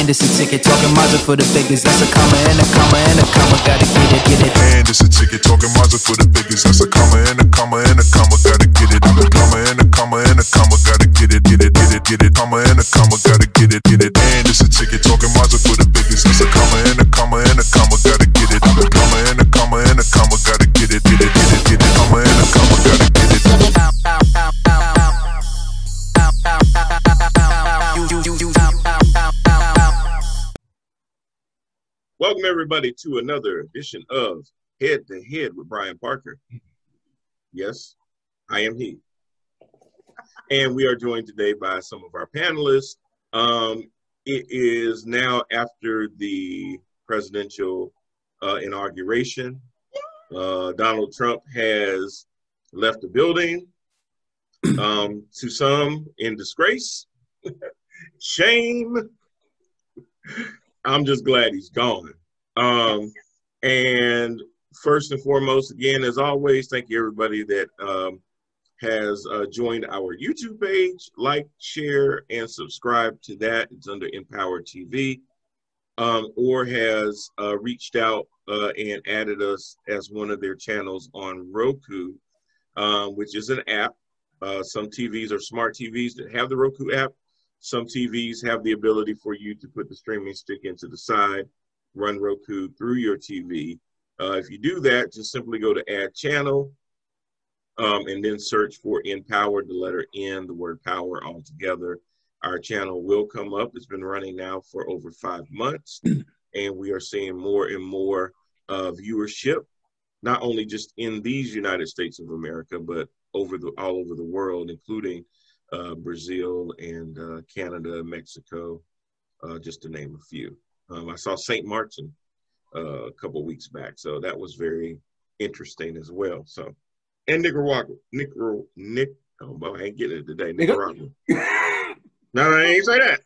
And it's a ticket talking Mazda for the biggest. That's a comma and a comma and a comma. Gotta get it, get it. And it's a ticket talking Mazda for the biggest. That's a comma and a comma and a comma. Gotta get it. And a comma and a comma and a comma. Gotta get it, get it, get it, get it. Comma and a comma. Gotta get it, get it. And it's a ticket talking Mazda for the biggest. That's a comma and a comma and a comma. Gotta get it. And a comma and a comma and a comma. Gotta get it, get it, get it, get it. Comma and a comma. Gotta get it. Welcome everybody to another edition of Head to Head with Brian Parker. Yes, I am he. And we are joined today by some of our panelists. It is now after the presidential inauguration. Donald Trump has left the building, to some in disgrace. Shame. I'm just glad he's gone. And first and foremost, again, as always, thank you everybody that has joined our YouTube page. Like, share, and subscribe to that. It's under Empower TV. Or has reached out and added us as one of their channels on Roku, which is an app. Some TVs are smart TVs that have the Roku app. Some TVs have the ability for you to put the streaming stick into the side, run Roku through your TV. If you do that, just simply go to Add Channel, and then search for Empower, the letter N, the word power all together. Our channel will come up. It's been running now for over 5 months, and we are seeing more and more viewership, not only just in these United States of America, but all over the world, including Brazil and Canada, Mexico, just to name a few. I saw St. Martin a couple of weeks back, so that was very interesting as well. So, and Nicaragua, I ain't getting it today, Nicaragua. No, I ain't say that.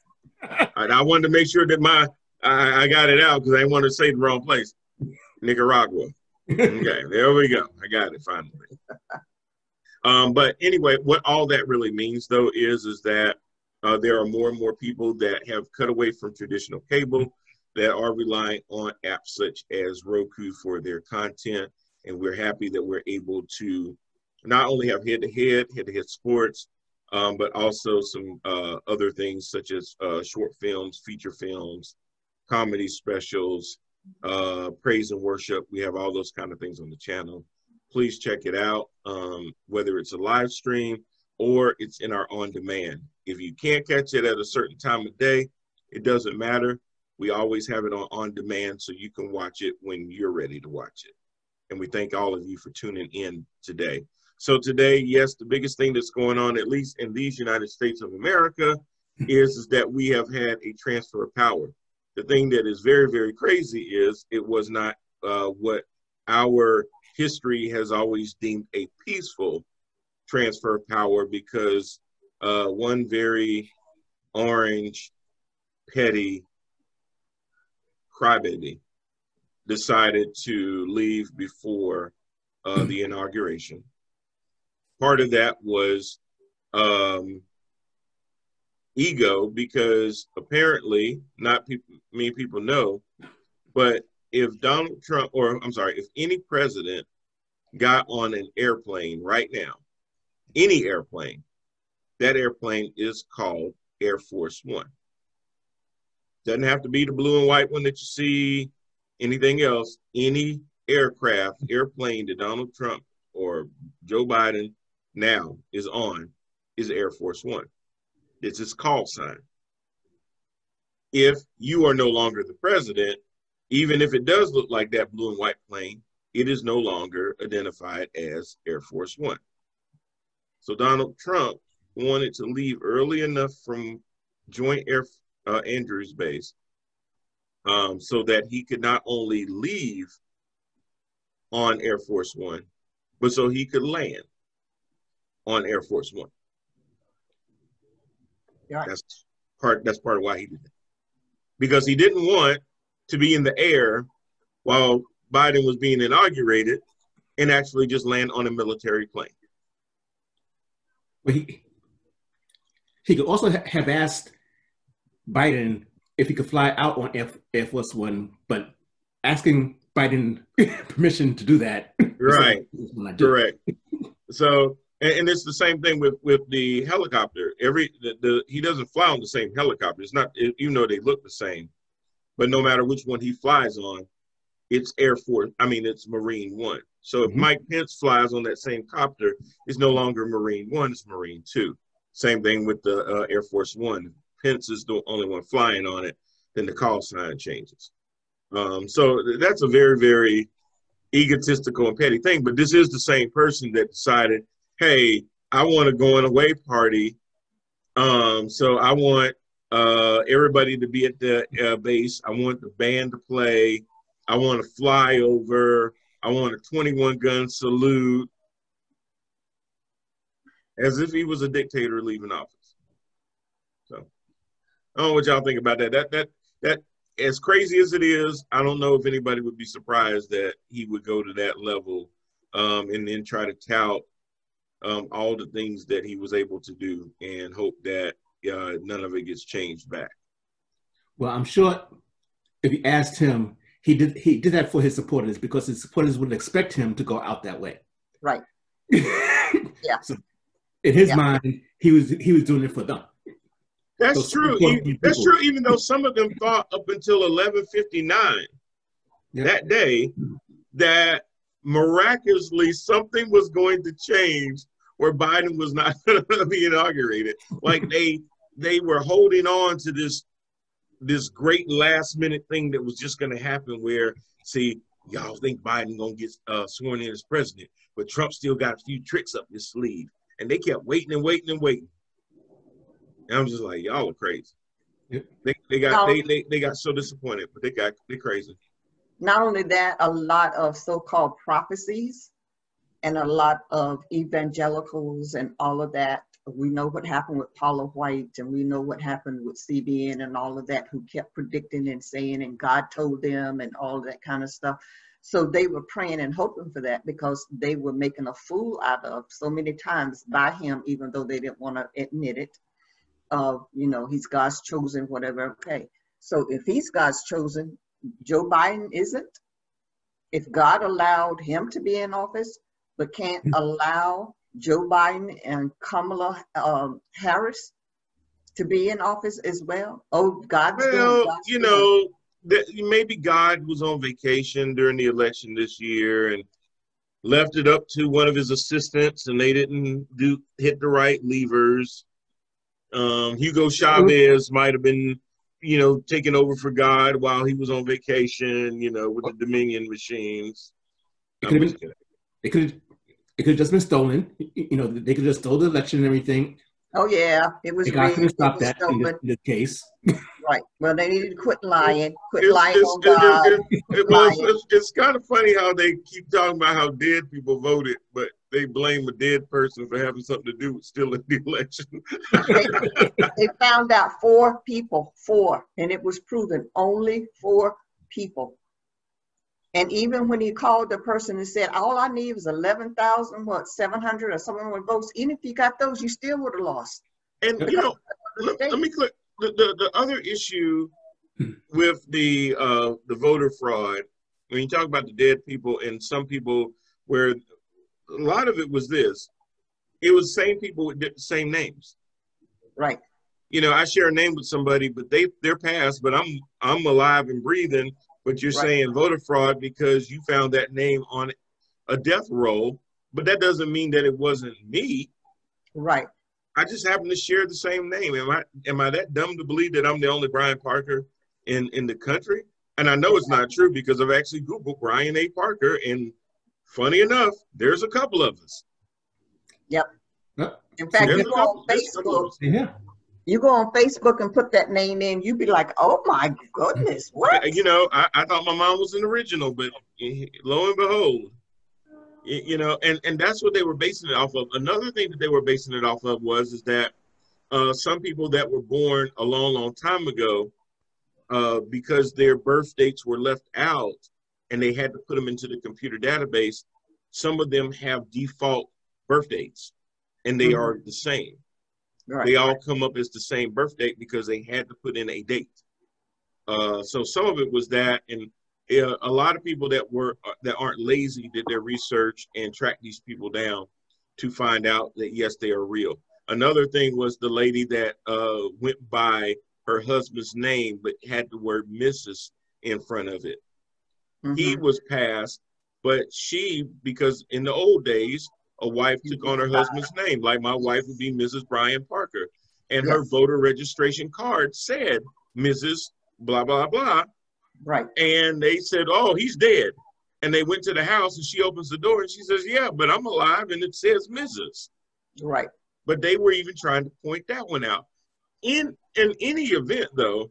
I wanted to make sure that I got it out because I didn't want to say the wrong place. Nicaragua. Okay, there we go. I got it finally. But anyway, what all that really means, though, is that there are more and more people that have cut away from traditional cable that are relying on apps such as Roku for their content. And we're happy that we're able to not only have head-to-head sports, but also some other things such as short films, feature films, comedy specials, praise and worship. We have all those kind of things on the channel. Please check it out, whether it's a live stream or it's in our on-demand. If you can't catch it at a certain time of day, it doesn't matter. We always have it on demand so you can watch it when you're ready to watch it. And we thank all of you for tuning in today. So today, yes, the biggest thing that's going on, at least in these United States of America, is that we have had a transfer of power. The thing that is very, very crazy is it was not what our history has always deemed a peaceful transfer of power, because one very orange, petty crybaby decided to leave before the inauguration. Part of that was ego, because apparently, not many people know, but if Donald Trump, if any president got on an airplane right now, any airplane, that airplane is called Air Force One. Doesn't have to be the blue and white one that you see, anything else. Any airplane that Donald Trump or Joe Biden now is on is Air Force One. It's his call sign. If you are no longer the president, even if it does look like that blue and white plane, it is no longer identified as Air Force One. So Donald Trump wanted to leave early enough from Joint Andrews Base so that he could not only leave on Air Force One, but so he could land on Air Force One. Yeah. That's part of why he did it. Because he didn't want to be in the air while Biden was being inaugurated and actually just land on a military plane. But he could also have asked Biden if he could fly out on Air Force One, but asking Biden permission to do that. Right. Do. Correct. So, and it's the same thing with the helicopter. He doesn't fly on the same helicopter. It's not, even though they look the same, but no matter which one he flies on, it's Air Force. I mean, it's Marine One. So if Mike Pence flies on that same copter, it's no longer Marine One, it's Marine Two. Same thing with the Air Force One. Pence is the only one flying on it, then the call sign changes. So that's a very, very egotistical and petty thing. But this is the same person that decided, hey, I want a going away party. So I want everybody to be at the base. I want the band to play. I want to fly over. I want a 21 gun salute. As if he was a dictator leaving office. So I don't know what y'all think about that. That as crazy as it is, I don't know if anybody would be surprised that he would go to that level and then try to tout all the things that he was able to do and hope that none of it gets changed back. Well, I'm sure if you asked him, he did that for his supporters because his supporters would expect him to go out that way. Right. Yeah. So in his mind, he was doing it for them. That's true. That's true. Even though some of them thought up until 11:59 that day that miraculously something was going to change where Biden was not going to be inaugurated. Like they were holding on to this great last minute thing that was just going to happen. Where, see, y'all think Biden gonna get sworn in as president, but Trump still got a few tricks up his sleeve, and they kept waiting and waiting and waiting. And I'm just like, y'all are crazy. Yep. They got so disappointed, but they're crazy. Not only that, a lot of so-called prophecies and a lot of evangelicals and all of that. We know what happened with Paula White, and we know what happened with CBN and all of that, who kept predicting and saying, and God told them and all that kind of stuff. So they were praying and hoping for that because they were making a fool out of so many times by him, even though they didn't want to admit it. He's God's chosen, whatever. Okay. So if he's God's chosen, Joe Biden isn't. If God allowed him to be in office, but can't allow Joe Biden and Kamala Harris to be in office as well. Oh, maybe God was on vacation during the election this year and left it up to one of his assistants, and they didn't hit the right levers. Hugo Chavez might have been, taking over for God while he was on vacation, with the Dominion machines. It could have just been stolen. They could have stole the election and everything. Oh yeah, it was. God could have stopped that in this case. Right. Well, they need to quit lying. Quit lying on God. It's kind of funny how they keep talking about how dead people voted, but they blame a dead person for having something to do with stealing the election. They found out 4 people, and it was proven only 4 people. And even when he called the person and said, all I need is 11,700 or something with votes, even if you got those, you still would have lost. And, let me click. The other issue with the voter fraud, when you talk about the dead people and some people, where a lot of it was this, it was the same people with the same names. Right. I share a name with somebody, but they're passed, but I'm alive and breathing. But you're saying voter fraud because you found that name on a death roll, but that doesn't mean that it wasn't me. Right. I just happen to share the same name. Am I that dumb to believe that I'm the only Brian Parker in the country? And I know it's not true because I've actually Googled Brian A. Parker, and funny enough, there's a couple of us. Yep. In fact, you go on Facebook. Yeah. You go on Facebook and put that name in, you'd be like, oh my goodness, what? I thought my mom was an original, but lo and behold, and that's what they were basing it off of. Another thing that they were basing it off of is that some people that were born a long, long time ago, because their birth dates were left out and they had to put them into the computer database, some of them have default birth dates and they are the same. Right. They all come up as the same birth date because they had to put in a date. So some of it was that, and a lot of people that aren't lazy did their research and tracked these people down to find out that yes, they are real. Another thing was the lady that went by her husband's name but had the word Mrs. in front of it. Mm-hmm. He was passed, but she, because in the old days, a wife took on her husband's name. Like my wife would be Mrs. Brian Parker, and her voter registration card said Mrs. blah, blah, blah. Right. And they said, oh, he's dead. And they went to the house and she opens the door and she says, yeah, but I'm alive and it says Mrs. Right. But they were even trying to point that one out. In any event, though,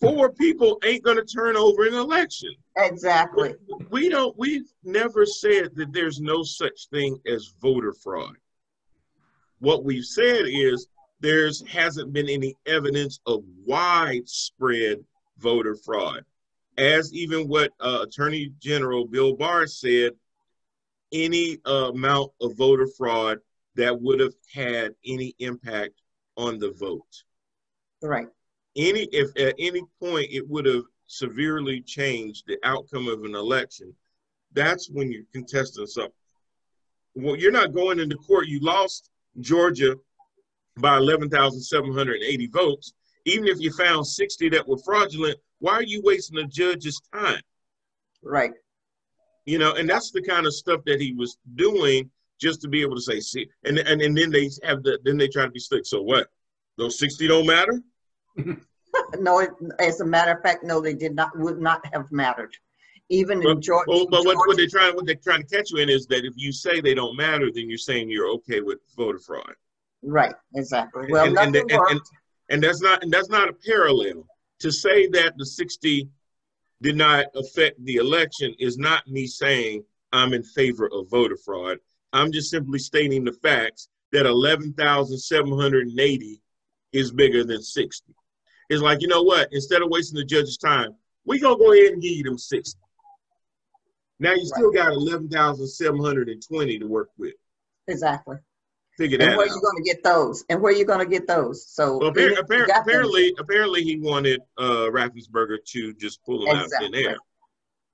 4 people ain't going to turn over an election. Exactly. We've never said that there's no such thing as voter fraud. What we've said is hasn't been any evidence of widespread voter fraud. As even what Attorney General Bill Barr said, any amount of voter fraud that would have had any impact on the vote. Right. If at any point it would have severely changed the outcome of an election, that's when you're contesting something. Well, you're not going into court. You lost Georgia by 11,780 votes. Even if you found 60 that were fraudulent, why are you wasting a judge's time? Right. You know, and that's the kind of stuff that he was doing just to be able to say, see, and then they try to be slick. So what? Those 60 don't matter? No, as a matter of fact, no, would not have mattered. Even in Georgia. But what they're trying to catch you in is that if you say they don't matter, then you're saying you're okay with voter fraud. Right, exactly. Well, and that's not a parallel. To say that the 60 did not affect the election is not me saying I'm in favor of voter fraud. I'm just simply stating the facts that 11,780 is bigger than 60. It's like, you know what? Instead of wasting the judge's time, we're going to go ahead and give you them 60. Now you still got 11,720 to work with. Exactly. Figure that out. And where are you going to get those? So well, apparently he wanted Raffensperger to just pull him out of thin air.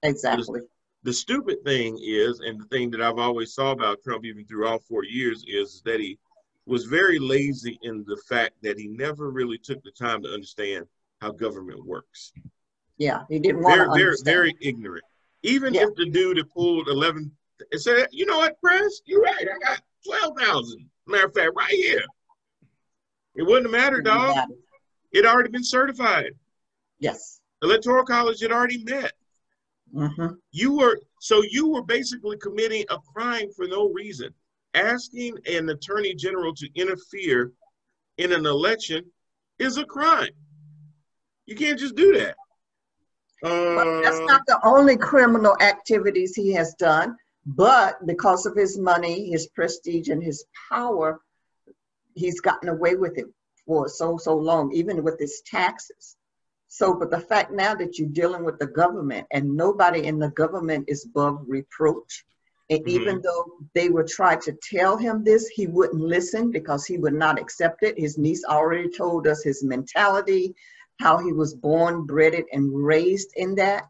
Exactly. The stupid thing is, and the thing that I've always saw about Trump, even through all 4 years, is that he was very lazy in the fact that he never really took the time to understand how government works. Yeah, he didn't want to understand. Very ignorant. Even if the dude had pulled 11, and said, you know what, Press, you're right, I got 12,000. Matter of fact, right here. It wouldn't have mattered, dog. It already been certified. Yes. Electoral College had already met. Mm-hmm. You were basically committing a crime for no reason. Asking an attorney general to interfere in an election is a crime. You can't just do that. But that's not the only criminal activities he has done. But because of his money, his prestige, and his power, he's gotten away with it for so long, even with his taxes. So, but the fact now that you're dealing with the government and nobody in the government is above reproach, and even though they would try to tell him this, he wouldn't listen because he would not accept it. His niece already told us his mentality, how he was born, bred it, and raised in that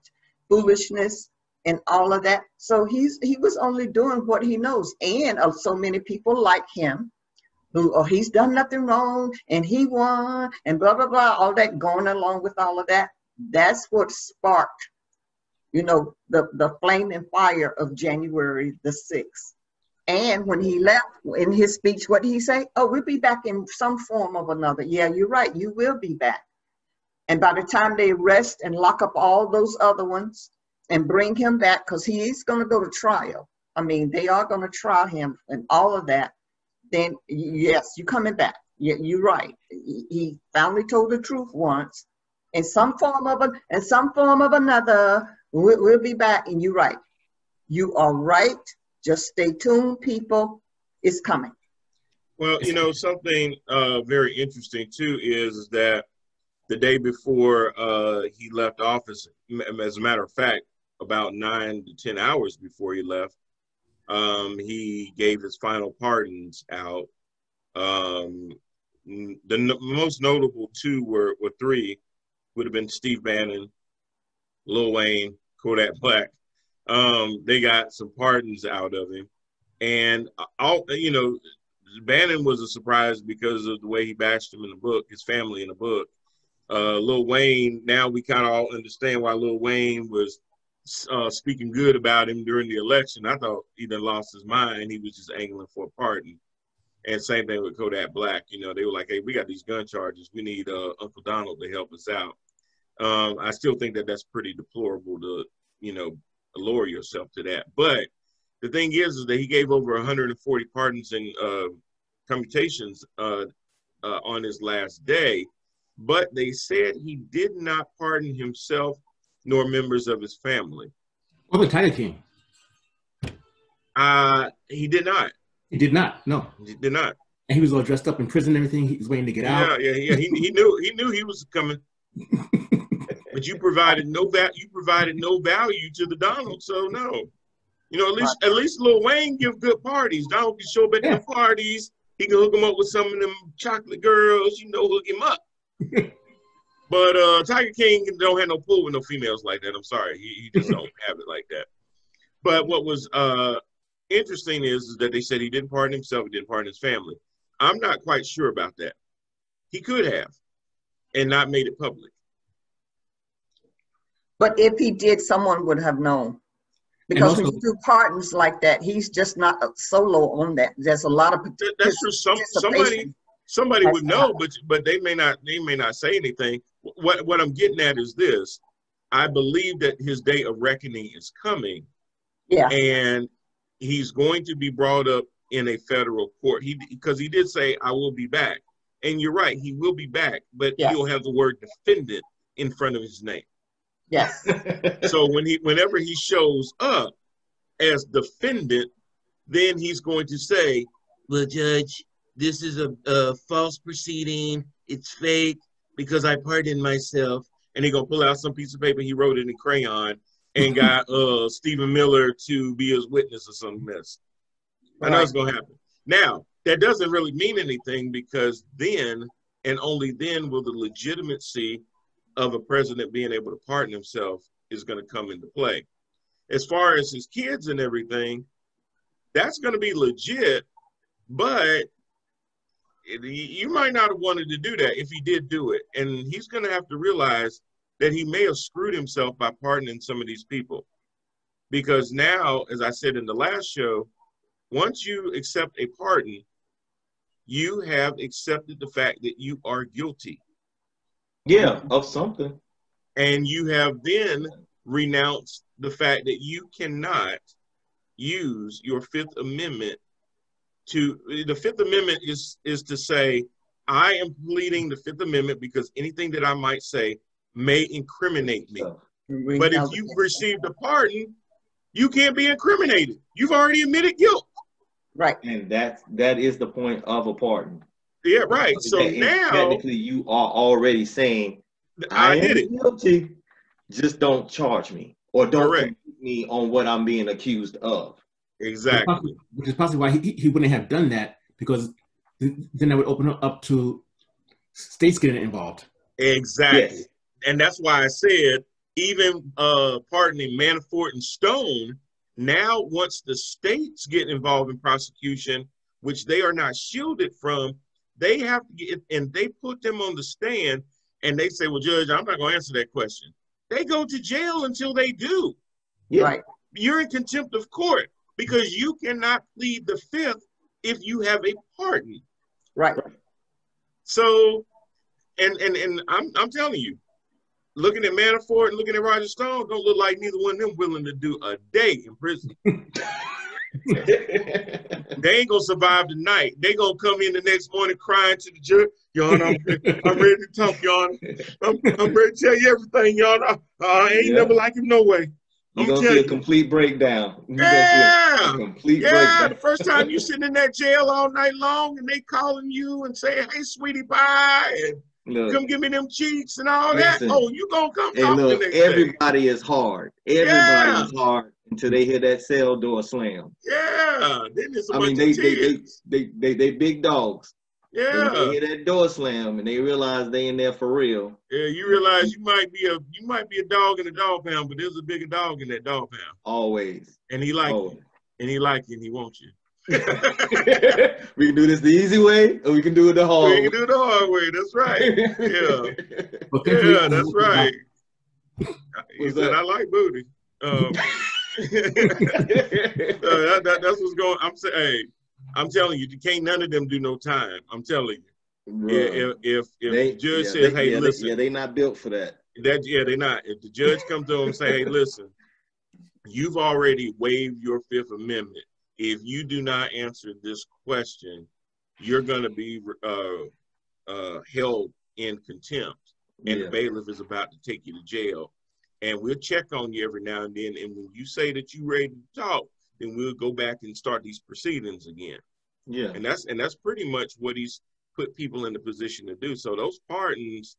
foolishness and all of that. So he was only doing what he knows. And so many people like him who, he's done nothing wrong and he won and blah, blah, blah, all that going along with all of that. That's what sparked, the flaming fire of January the 6th. And when he left in his speech, what did he say? Oh, we'll be back in some form of another. Yeah, you're right. You will be back. And by the time they arrest and lock up all those other ones and bring him back, because he's going to go to trial. I mean, they are going to try him and all of that. Then, yes, you're coming back. You're right. He finally told the truth once. In some form of another, we'll be back. And you're right. You are right. Just stay tuned, people. It's coming. Well, something very interesting, too, is that the day before he left office, as a matter of fact, about 9 to 10 hours before he left, he gave his final pardons out. The most notable two were three. would have been Steve Bannon, Lil Wayne, Kodak Black. They got some pardons out of him. And Bannon was a surprise because of the way he bashed him in the book, his family in the book. Lil Wayne, now we kind of all understand why Lil Wayne was speaking good about him during the election. I thought he done lost his mind. He was just angling for a pardon. And same thing with Kodak Black. You know, they were like, hey, we got these gun charges. We need Uncle Donald to help us out. I still think that that's pretty deplorable to, lower yourself to that. But the thing is that he gave over 140 pardons and commutations on his last day. But they said he did not pardon himself nor members of his family. What about Tiger King? He did not. He did not. No, He did not. And he was all dressed up in prison and everything. He was waiting to get out. Yeah. He knew he was coming. But you provided no value to the Donald, so no. At least Lil Wayne give good parties. Donald can show up at the parties. He can hook him up with some of them chocolate girls. Hook him up. But Tiger King don't have no pull with no females like that. I'm sorry, he just don't have it like that. But what was interesting is that they said he didn't pardon himself, he didn't pardon his family. I'm not quite sure about that. He could have, and not made it public. But if he did, someone would have known. Because when you do pardons like that, he's just not solo on that. There's a lot of that's true. Somebody would know, but they may not say anything. What I'm getting at is this: I believe that his day of reckoning is coming. Yeah. And he's going to be brought up in a federal court. Because he did say, "I will be back," and you're right, he will be back, but he'll have the word defendant in front of his name. Yes. So whenever he shows up as defendant, then he's going to say, "Well, Judge, this is a false proceeding. It's fake because I pardoned myself." And he's going to pull out some piece of paper he wrote it in crayon and got Stephen Miller to be his witness or some mess. I know it's going to happen. Now, that doesn't really mean anything, because then and only then will the legitimacy of a president being able to pardon himself is going to come into play. As far as his kids and everything, that's going to be legit, but you might not have wanted to do that if he did do it. And he's going to have to realize that he may have screwed himself by pardoning some of these people. Because now, as I said in the last show, once you accept a pardon, you have accepted the fact that you are guilty. Yeah, of something. And you have then renounced the fact that you cannot use your Fifth Amendment the Fifth Amendment is to say, I am pleading the Fifth Amendment because anything that I might say may incriminate me. But if you've received a pardon, you can't be incriminated. You've already admitted guilt. Right. And that is the point of a pardon. Yeah, right. So now technically you are already saying, I did am guilty, just don't charge me or don't convict me on what I'm being accused of. Exactly. Which is possibly why he wouldn't have done that, because then that would open up to states getting involved. Exactly. Yes. And that's why I said, even pardoning Manafort and Stone, now once the states get involved in prosecution, which they are not shielded from, they have to get, and they put them on the stand and they say, well, Judge, I'm not going to answer that question. They go to jail until they do. Yeah. Right. You're in contempt of court because you cannot plead the Fifth if you have a pardon. Right. So, and I'm telling you, looking at Manafort and looking at Roger Stone don't look like neither one of them willing to do a day in prison. They ain't gonna survive the night. They gonna come in the next morning crying to the judge, Your Honor, I'm ready to talk, Your Honor. I'm ready to tell you everything, Your Honor. I ain't never like him no way. You're gonna see a complete breakdown. Yeah. Breakdown. The first time you sitting in that jail all night long and they calling you and saying, hey, sweetie pie, and come give me them cheeks and all that. Oh, you gonna come talk the next everybody day. Is hard. Everybody is hard until they hear that cell door slam. Yeah. Then it's a bunch of they big dogs. Yeah. They hear that door slam and they realize they in there for real. Yeah, you realize you might be a dog in a dog pound, but there's a bigger dog in that dog pound. Always. And he like you. And he like you and he wants you. We can do this the easy way, or we can do it the hard way. We can do it the hard way. That's right. Yeah. Well, Yeah, that's right. He What's said, that? I like booty. That's what's going. I'm saying, hey, I'm telling you, can't none of them do no time. I'm telling you. Bruh. If the judge says, hey, listen, they not built for that. They're not. If the judge comes to them and say, hey, listen, you've already waived your Fifth Amendment. If you do not answer this question, you're going to be held in contempt, and the bailiff is about to take you to jail. And we'll check on you every now and then. And when you say that you're ready to talk, then we'll go back and start these proceedings again. Yeah. And that's pretty much what he's put people in the position to do. So those pardons,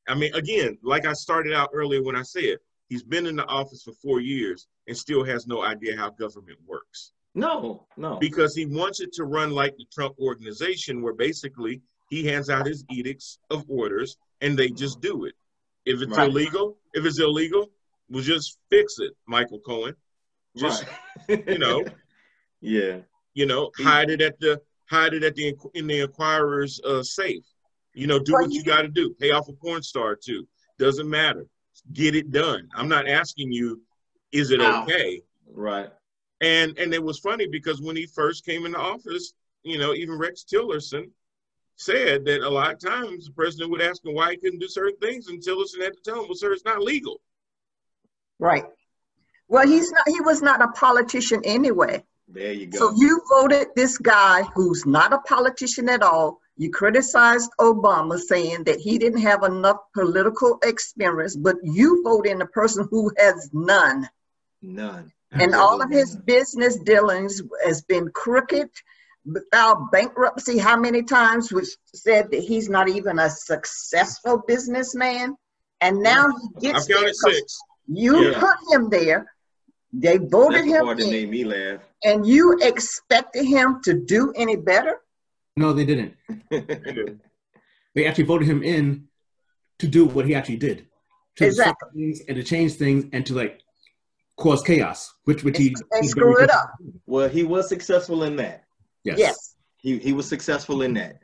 I mean, again, like I started out earlier when I said, he's been in the office for 4 years and still has no idea how government works. No. Because he wants it to run like the Trump organization, where basically he hands out his edicts of orders and they just do it. If it's illegal, we'll just fix it, Michael Cohen. Just, you know. Yeah. You know, hide it in the Inquirer's safe. You know, do what you got to do. Pay off a porn star too. Doesn't matter. Get it done. I'm not asking you, is it okay? Right. And it was funny because when he first came into office, you know, even Rex Tillerson said that a lot of times the president would ask him why he couldn't do certain things, and Tillerson had to tell him, well, sir, it's not legal. Right. Well, he was not a politician anyway. There you go. So you voted this guy who's not a politician at all. You criticized Obama saying that he didn't have enough political experience, but you vote in a person who has none. None. And all of his business dealings has been crooked, without bankruptcy, how many times, which said that he's not even a successful businessman. And now he gets I've counted 6. You put him there. They voted him That's the part that made me laugh. And you expected him to do any better? No, they didn't. They actually voted him in to do what he actually did. To exactly. Things and to change things and to like cause chaos, which he screw it up. Well, he was successful in that. Yes. He was successful in that.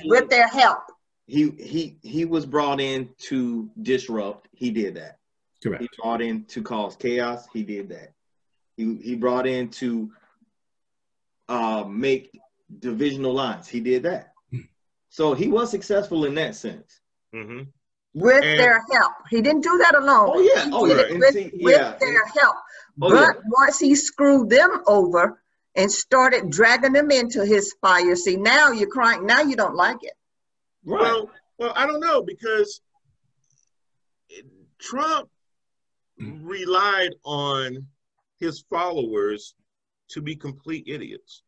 With their help. He was brought in to disrupt. He did that. Correct. He brought in to cause chaos. He did that. He brought in to make divisional lines. He did that. So he was successful in that sense. Mm-hmm. With their help. He didn't do that alone. Oh, yeah. With their help. But once he screwed them over and started dragging them into his fire, see, now you're crying. Now you don't like it. Right. Well, I don't know, because Trump relied on his followers to be complete idiots.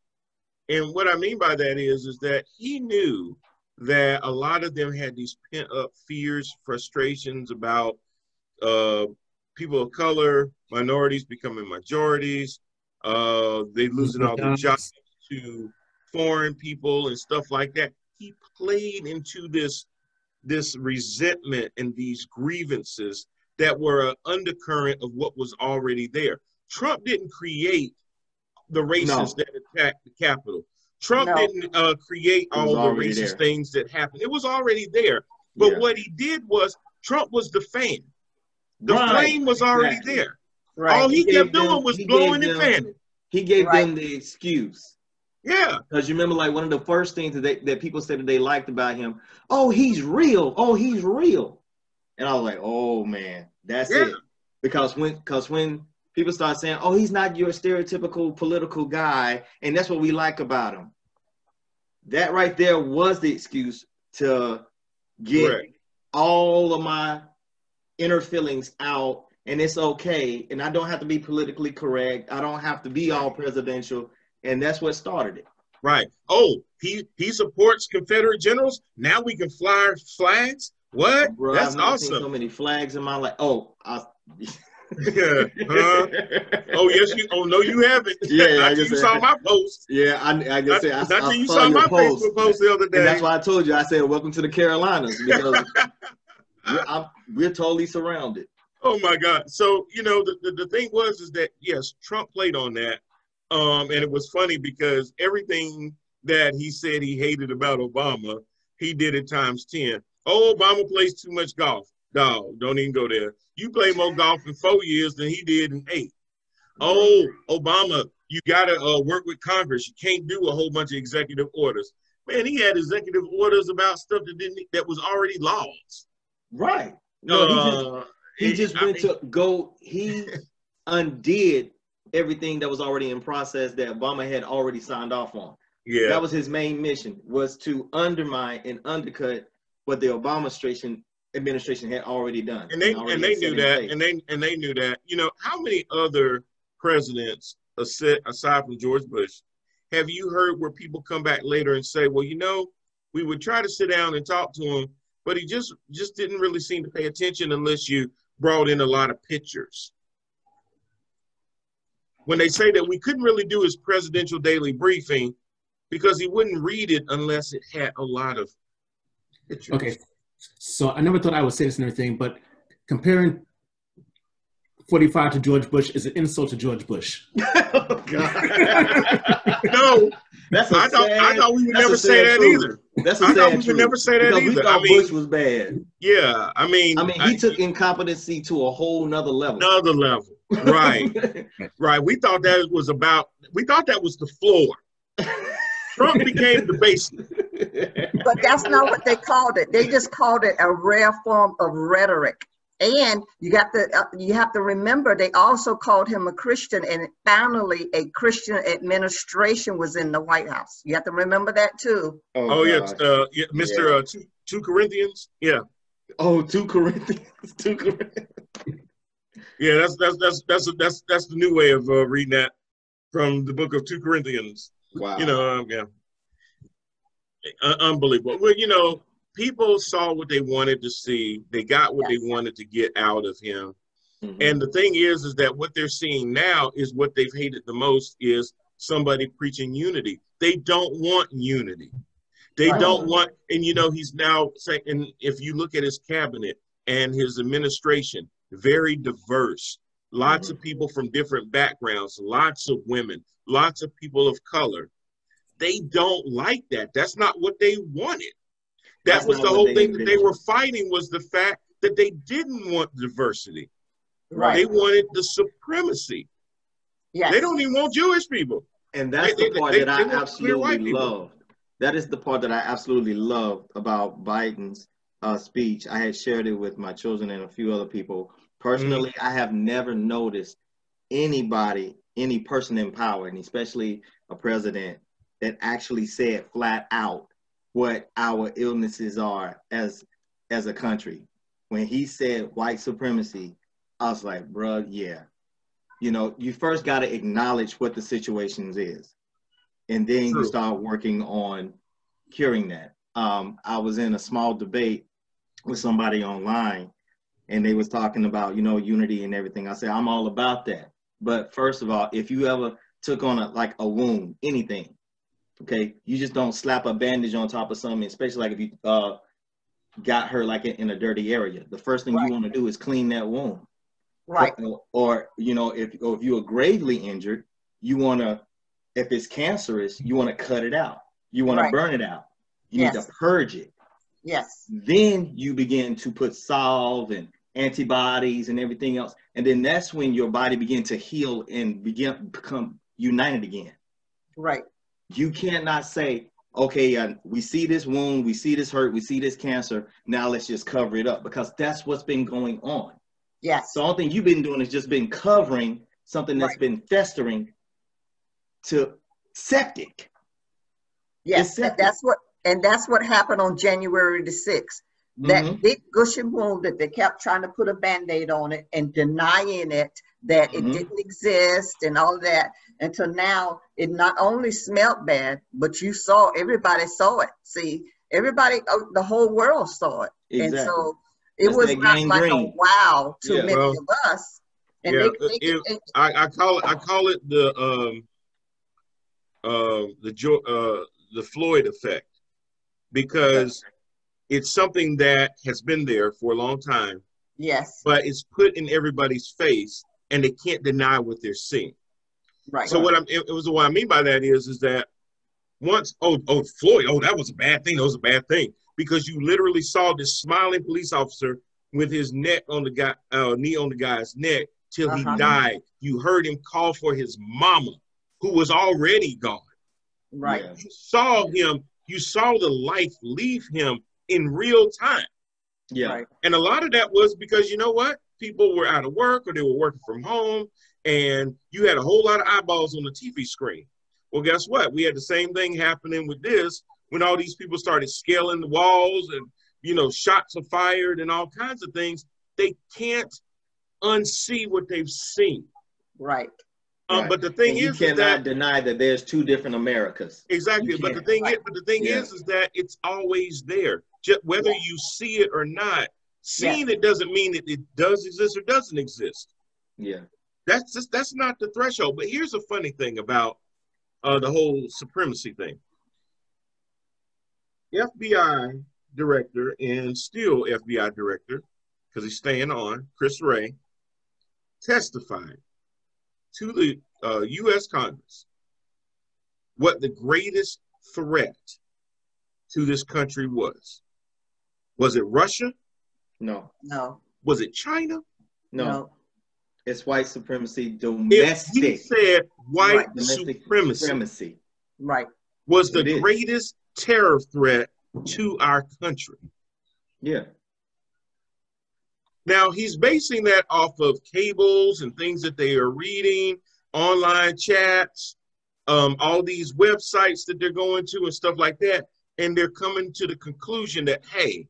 And what I mean by that is that he knew that a lot of them had these pent up fears, frustrations about people of color, minorities becoming majorities, they losing all their jobs to foreign people and stuff like that. He played into this resentment and these grievances that were an undercurrent of what was already there. Trump didn't create the racists that attacked the Capitol. Trump didn't create all the racist things that happened. It was already there. But what he did was, Trump was the fan. The flame was already there. Right. All he kept doing was blowing and fanning. He gave them the excuse. Yeah. Because you remember, like, one of the first things that people said that they liked about him, oh, he's real. Oh, he's real. And I was like, oh, man, that's it. Because when people start saying, oh, he's not your stereotypical political guy, and that's what we like about him. That right there was the excuse to get all of my inner feelings out, and it's okay. And I don't have to be politically correct. I don't have to be all presidential. And that's what started it. Right. Oh, he supports Confederate generals. Now we can fly flags. What? Bro, That's I've never awesome. seen so many flags in my life. Oh, Yeah. Oh yes, you. Oh no, you haven't. Yeah, Not I till just you said- saw my post. Yeah, I just said Not I till you saw saw your my post. Facebook post the other day. And that's why I told you. I said, "Welcome to the Carolinas," because we're totally surrounded. Oh my God! So the thing was is that yes, Trump played on that, and it was funny because everything that he said he hated about Obama, he did it times 10. Oh, Obama plays too much golf. Dog, don't even go there. You play more golf in 4 years than he did in 8. Oh, Obama, you gotta work with Congress. You can't do a whole bunch of executive orders. Man, he had executive orders about stuff that was already laws. Right. No, he undid everything that was already in process that Obama had already signed off on. Yeah. That was his main mission, was to undermine and undercut what the Obama administration had already done. And they knew that, and they knew that. How many other presidents, aside from George Bush, have you heard where people come back later and say, well, we would try to sit down and talk to him, but he just didn't really seem to pay attention unless you brought in a lot of pictures. When they say that we couldn't really do his presidential daily briefing because he wouldn't read it unless it had a lot of pictures. Okay, so I never thought I would say this and everything, but comparing 45 to George Bush is an insult to George Bush. Oh, God. No, I thought we would never say that either. That's a I sad thought we truth. would never say that because either. We thought Bush was bad. Yeah, he took incompetency to a whole nother level. Right. Right. We thought that was the floor. Trump became the basement. But that's not what they called it. They just called it a rare form of rhetoric. And you have to remember, they also called him a Christian, and finally a Christian administration was in the White House. You have to remember that too. Oh yes, Mr. 2 Corinthians. Yeah. Oh, 2 Corinthians. 2 Corinthians. Yeah, that's the new way of reading that from the book of 2 Corinthians. Wow. Yeah. Unbelievable. Well, people saw what they wanted to see. They got what they wanted to get out of him. Mm-hmm. And the thing is that what they're seeing now is what they've hated the most is somebody preaching unity. They don't want unity. They don't want, and he's now saying, and if you look at his cabinet and his administration, very diverse, lots of people from different backgrounds, lots of women, lots of people of color. They don't like that. That's not what they wanted. That was the whole thing that they were fighting, was the fact that they didn't want diversity. Right. They wanted the supremacy. Yes. They don't even want Jewish people. And that's the part that I absolutely love. That is the part that I absolutely love about Biden's speech. I had shared it with my children and a few other people. Personally, I have never noticed any person in power, and especially a president, that actually said flat out what our illnesses are as a country. When he said white supremacy, I was like, bruh, yeah. You first got to acknowledge what the situation is. And then you start working on curing that. I was in a small debate with somebody online, and they was talking about, unity and everything. I said, I'm all about that. But first of all, if you ever took on a wound, anything, okay, you just don't slap a bandage on top of something, especially like if you got hurt in a dirty area. The first thing you want to do is clean that wound. Right. Or if you are gravely injured, you want to, if it's cancerous, you want to cut it out. You want to burn it out. You need to purge it. Yes. Then you begin to put salve and antibodies and everything else. And then that's when your body begins to heal and become united again. Right. You cannot say, okay, we see this wound, we see this hurt, we see this cancer, now let's just cover it up, because that's what's been going on. Yes. So the only thing you've been doing is just been covering something that's been festering to septic. Yes, that's what happened on January the 6th. That big gushing wound that they kept trying to put a Band-Aid on it and denying it, that it didn't exist and all of that. Until now, it not only smelled bad, but everybody saw it. See, everybody, the whole world saw it. Exactly. And so it was not like a wow to many of us. And Yeah, they I call it the Floyd effect, because it's something that has been there for a long time, yes, but it's put in everybody's face and they can't deny what they're seeing. right. So what I mean by that is that once, Floyd, that was a bad thing. That was a bad thing, because you literally saw this smiling police officer with his neck on the guy, knee on the guy's neck till he died. You heard him call for his mama, who was already gone. Right. Yeah. You saw him. You saw the life leave him in real time. Yeah. Right. And a lot of that was because, you know what? People were out of work or they were working from home, and you had a whole lot of eyeballs on the TV screen. Well, guess what? We had the same thing happening with this when all these people started scaling the walls and, shots are fired and all kinds of things. They can't unsee what they've seen. Right. But the thing you is cannot that deny that there's two different Americas. exactly. But the thing is that it's always there. Just whether you see it or not, seeing it doesn't mean that it does exist or doesn't exist. Yeah. That's not the threshold. But here's a funny thing about the whole supremacy thing. FBI director and still FBI director, because he's staying on, Chris Wray, testified to the U.S. Congress what the greatest threat to this country was. Was it Russia? No. No. Was it China? No. It's white supremacy, domestic. He said white supremacy. Right. Was the greatest terror threat to our country. Yeah. Now, he's basing that off of cables and things that they are reading, online chats, all these websites that they're going to and stuff like that. And they're coming to the conclusion that, hey,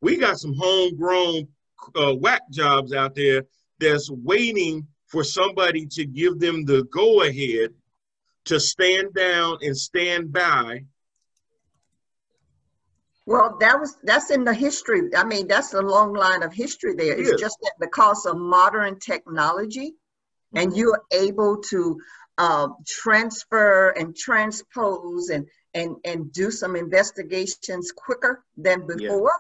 we got some homegrown whack jobs out there that's waiting for somebody to give them the go-ahead to stand down and stand by. Well, that's in the history. I mean, that's a long line of history there. It's just that because of modern technology, and you're able to transfer and transpose and do some investigations quicker than before.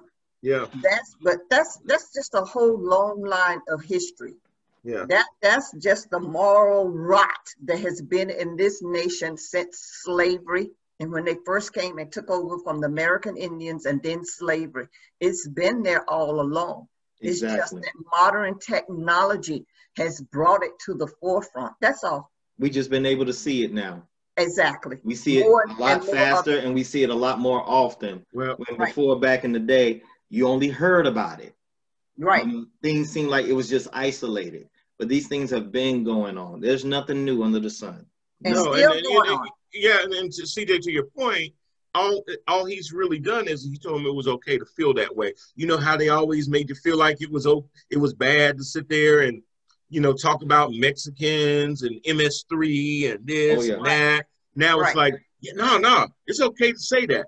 Yeah. That's just a whole long line of history. Yeah. That's just the moral rot that has been in this nation since slavery. And when they first came and took over from the American Indians and then slavery, it's been there all along. Exactly. It's just that modern technology has brought it to the forefront. That's all. We just been able to see it now. Exactly. We see it a lot faster and we see it a lot more often. Well, before back in the day, you only heard about it. Right. Things seemed like it was just isolated. But these things have been going on. There's nothing new under the sun. And still going on. Yeah, and to CJ, to your point, all he's really done is he told him it was okay to feel that way. You know how they always made you feel like it was bad to sit there and talk about Mexicans and MS3 and this and that. Now it's like, no, it's okay to say that.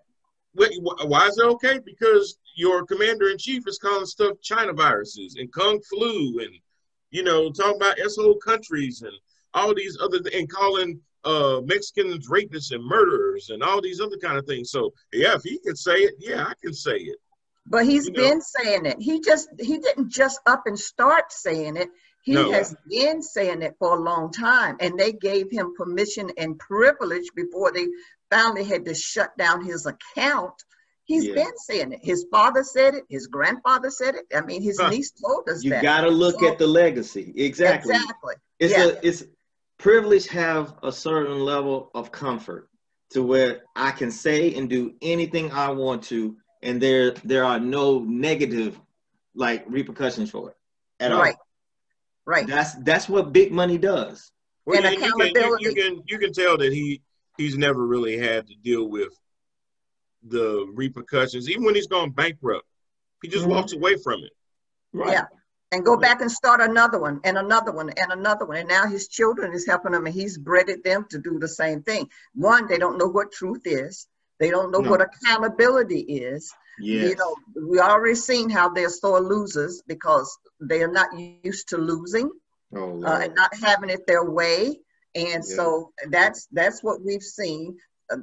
Why is it okay? Because your commander-in-chief is calling stuff China viruses and Kung flu and talking about S-hole countries and all these other and calling Mexicans rapists and murderers and all these other kind of things. So yeah, if he can say it, yeah, I can say it. But he's been saying it. He didn't just up and start saying it. He has been saying it for a long time, and they gave him permission and privilege before they finally had to shut down his account. He's been saying it. His father said it. His grandfather said it. I mean, his niece told us that. You got to look at the legacy. Exactly. It's privilege have a certain level of comfort to where I can say and do anything I want to, and there are no negative repercussions for it at all. Right. That's what big money does. And accountability. You can tell that he's never really had to deal with the repercussions. Even when he's gone bankrupt, he just walks away from it. Right. Yeah. And go back and start another one and another one and another one. And now his children is helping him, and he's bred them to do the same thing. One, they don't know what truth is. They don't know what accountability is. Yes. We already seen how they're sore losers because they are not used to losing. and not having it their way. And so that's what we've seen.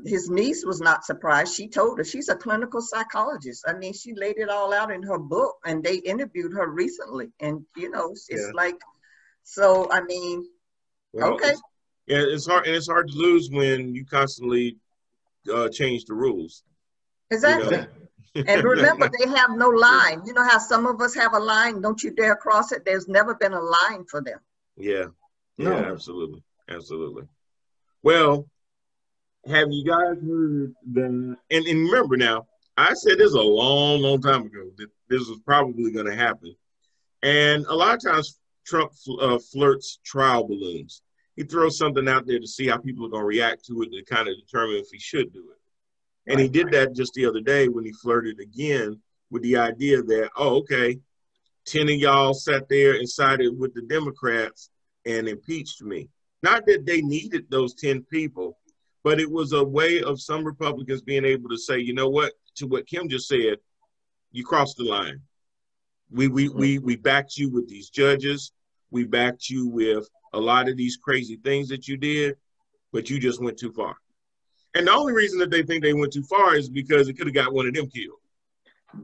His niece was not surprised. She told her, she's a clinical psychologist. I mean, she laid it all out in her book, and they interviewed her recently. And, you know, it's like, so, I mean, okay. It's hard, and it's hard to lose when you constantly change the rules. Exactly. You know? And remember, they have no line. You know how some of us have a line, don't you dare cross it? There's never been a line for them. Yeah. No. Yeah, absolutely. Absolutely. Well, have you guys heard the, and remember now, I said this a long, long time ago, that this was probably going to happen. And a lot of times Trump flirts trial balloons. He throws something out there to see how people are going to react to it to kind of determine if he should do it. And he did that just the other day when he flirted again with the idea that, oh, okay, 10 of y'all sat there and sided with the Democrats and impeached me. Not that they needed those 10 people, but it was a way of some Republicans being able to say, you know what, to what Kim just said, you crossed the line. We backed you with these judges. We backed you with a lot of these crazy things that you did, but you just went too far. And the only reason that they think they went too far is because it could have got one of them killed.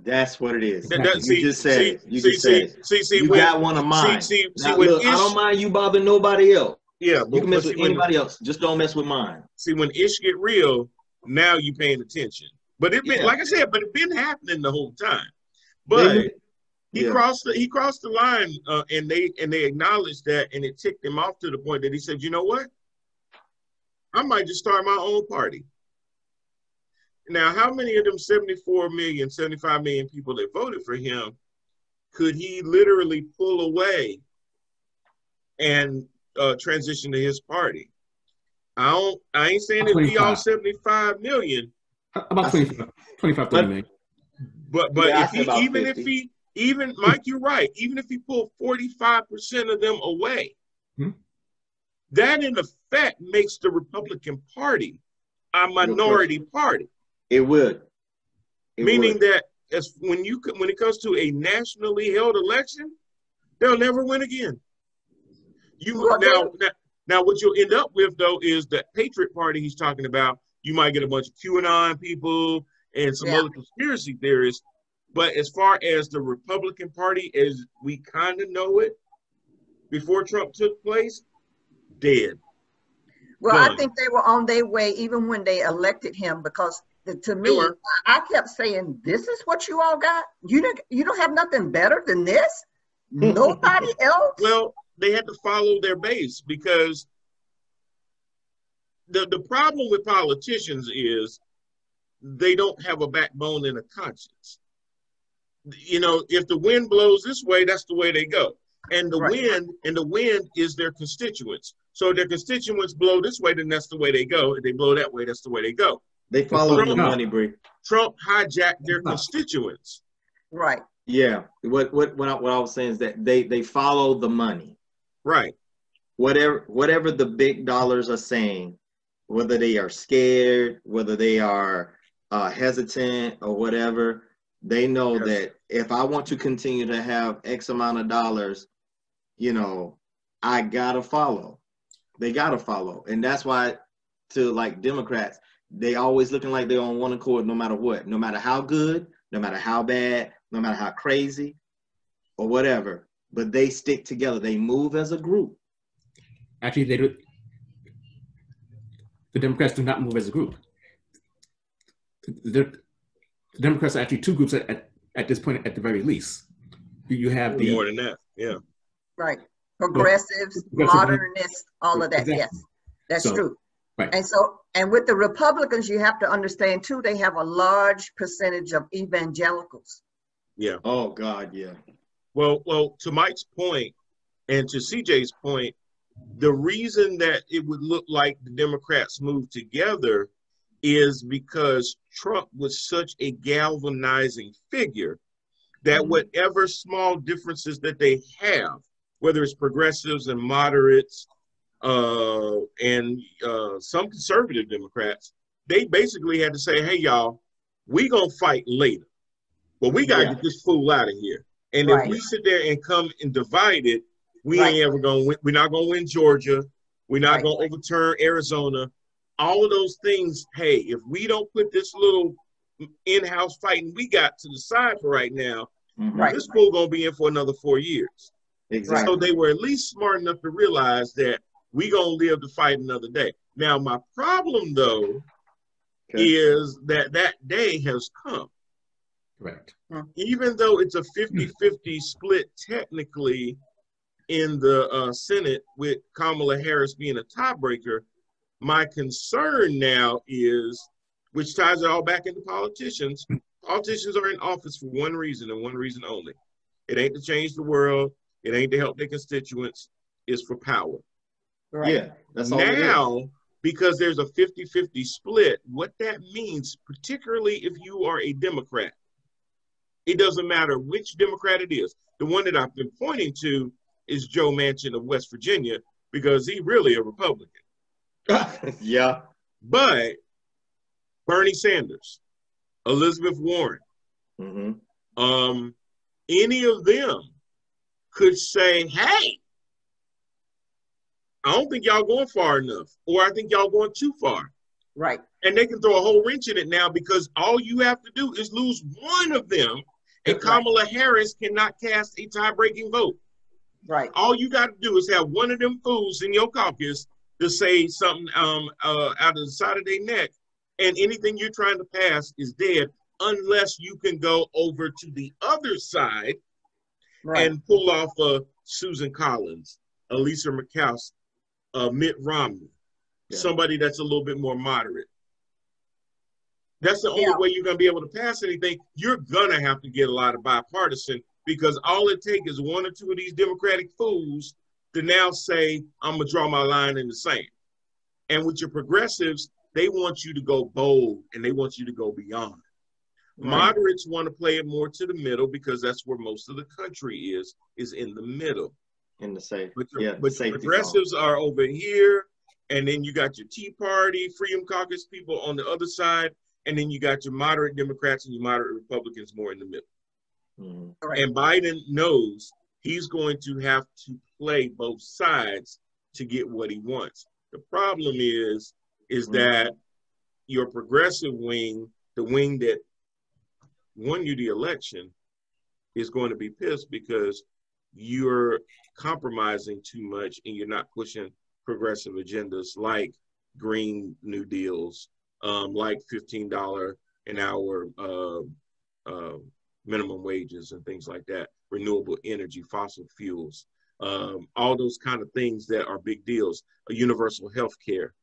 That's what it is. You just said it. You just said it. You got one of mine. Now, look, I don't mind you bother nobody else. Yeah, you can mess with anybody else. Just don't mess with mine. See, when ish get real, now you paying attention. But it been, like I said, but it been happening the whole time. But he crossed the line, and they acknowledged that, and it ticked him off to the point that he said, you know what? I might just start my own party. Now, how many of them 74 million, 75 million people that voted for him could he literally pull away and transition to his party? I ain't saying it'd be all 75 million. About 25, 30 million. But even Mike, you're right. Even if he pulled 45% of them away, that in effect makes the Republican Party a minority party. It would. Meaning that when it comes to a nationally held election, they'll never win again. Now what you'll end up with though is that Patriot Party he's talking about. You might get a bunch of QAnon people and some other conspiracy theorists. But as far as the Republican Party, as we kind of know it before Trump took place, dead. Well, I think they were on their way even when they elected him, because to me, I kept saying, this is what you all got? You don't have nothing better than this? Nobody else? Well, they had to follow their base, because the problem with politicians is they don't have a backbone and a conscience. You know, if the wind blows this way, that's the way they go. And the wind is their constituents. So if their constituents blow this way, then that's the way they go. If they blow that way, that's the way they go. They follow the money, Bree. Trump hijacked their constituents. Right. Yeah. What I was saying is that they follow the money. Right. Whatever the big dollars are saying, whether they are scared, whether they are hesitant or whatever, they know that if I want to continue to have X amount of dollars, you know, I gotta follow. They gotta follow. And that's why, to like Democrats, they always looking like they're on one accord no matter what, no matter how good, no matter how bad, no matter how crazy or whatever, but they stick together. They move as a group. Actually, they do. The Democrats do not move as a group. The Democrats are actually two groups at this point, at the very least. You have the more than that, yeah. Right. Progressives, modernists, all of that. Exactly. Yes, that's true. Right. And with the Republicans, you have to understand too, they have a large percentage of evangelicals. Yeah. Oh God, yeah. Well, to Mike's point and to CJ's point, the reason that it would look like the Democrats moved together is because Trump was such a galvanizing figure that whatever small differences that they have, whether it's progressives and moderates and some conservative Democrats, they basically had to say, hey, y'all, we gonna fight later, but we gotta get this fool out of here. And if we sit there and come and divide it, We ain't ever going to win. We're not going to win Georgia. We're not going to overturn Arizona. All of those things, hey, if we don't put this little in-house fighting we got to the side for right now, this fool going to be in for another 4 years. Exactly. So they were at least smart enough to realize that we going to live to fight another day. Now, my problem, though, is that day has come. Correct. Even though it's a 50-50 split technically in the Senate with Kamala Harris being a tiebreaker, my concern now is, which ties it all back into politicians. Politicians are in office for one reason and one reason only. It ain't to change the world. It ain't to help their constituents. It's for power. Yeah, that's all it is. Now, because there's a 50-50 split, what that means, particularly if you are a Democrat, it doesn't matter which Democrat it is. The one that I've been pointing to is Joe Manchin of West Virginia, because he's really a Republican. Yeah. But Bernie Sanders, Elizabeth Warren, any of them could say, hey, I don't think y'all going far enough, or I think y'all going too far. Right. And they can throw a whole wrench in it now, because all you have to do is lose one of them, and Kamala Harris cannot cast a tie-breaking vote. Right. All you got to do is have one of them fools in your caucus to say something out of the side of their neck, and anything you're trying to pass is dead, unless you can go over to the other side and pull off Susan Collins, Elisa Murkowski, Mitt Romney, somebody that's a little bit more moderate. That's the only way you're going to be able to pass anything. You're going to have to get a lot of bipartisan, because all it takes is one or two of these Democratic fools to now say, I'm going to draw my line in the sand. And with your progressives, they want you to go bold and they want you to go beyond. Moderates want to play it more to the middle, because that's where most of the country is in the middle. In the safe. But progressives are over here, and then you got your Tea Party, Freedom Caucus people on the other side, and then you got your moderate Democrats and your moderate Republicans more in the middle. And Biden knows he's going to have to play both sides to get what he wants. The problem is that your progressive wing, the wing that won you the election, is going to be pissed because you're compromising too much and you're not pushing progressive agendas like Green New Deals, like $15 an hour minimum wages and things like that, renewable energy, fossil fuels, all those kind of things that are big deals, a universal health care.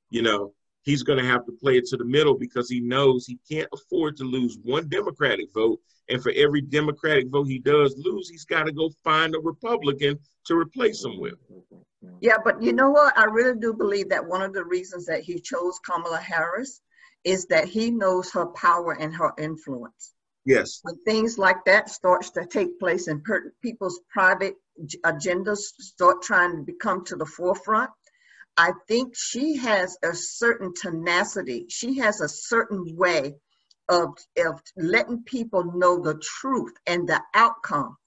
You know, he's going to have to play it to the middle, because he knows he can't afford to lose one Democratic vote. And for every Democratic vote he does lose, he's got to go find a Republican to replace him with. Yeah, but you know what? I really do believe that one of the reasons that he chose Kamala Harris is that he knows her power and her influence. Yes. When things like that starts to take place and people's private agendas start trying to come to the forefront, I think she has a certain tenacity. She has a certain way of letting people know the truth and the outcome.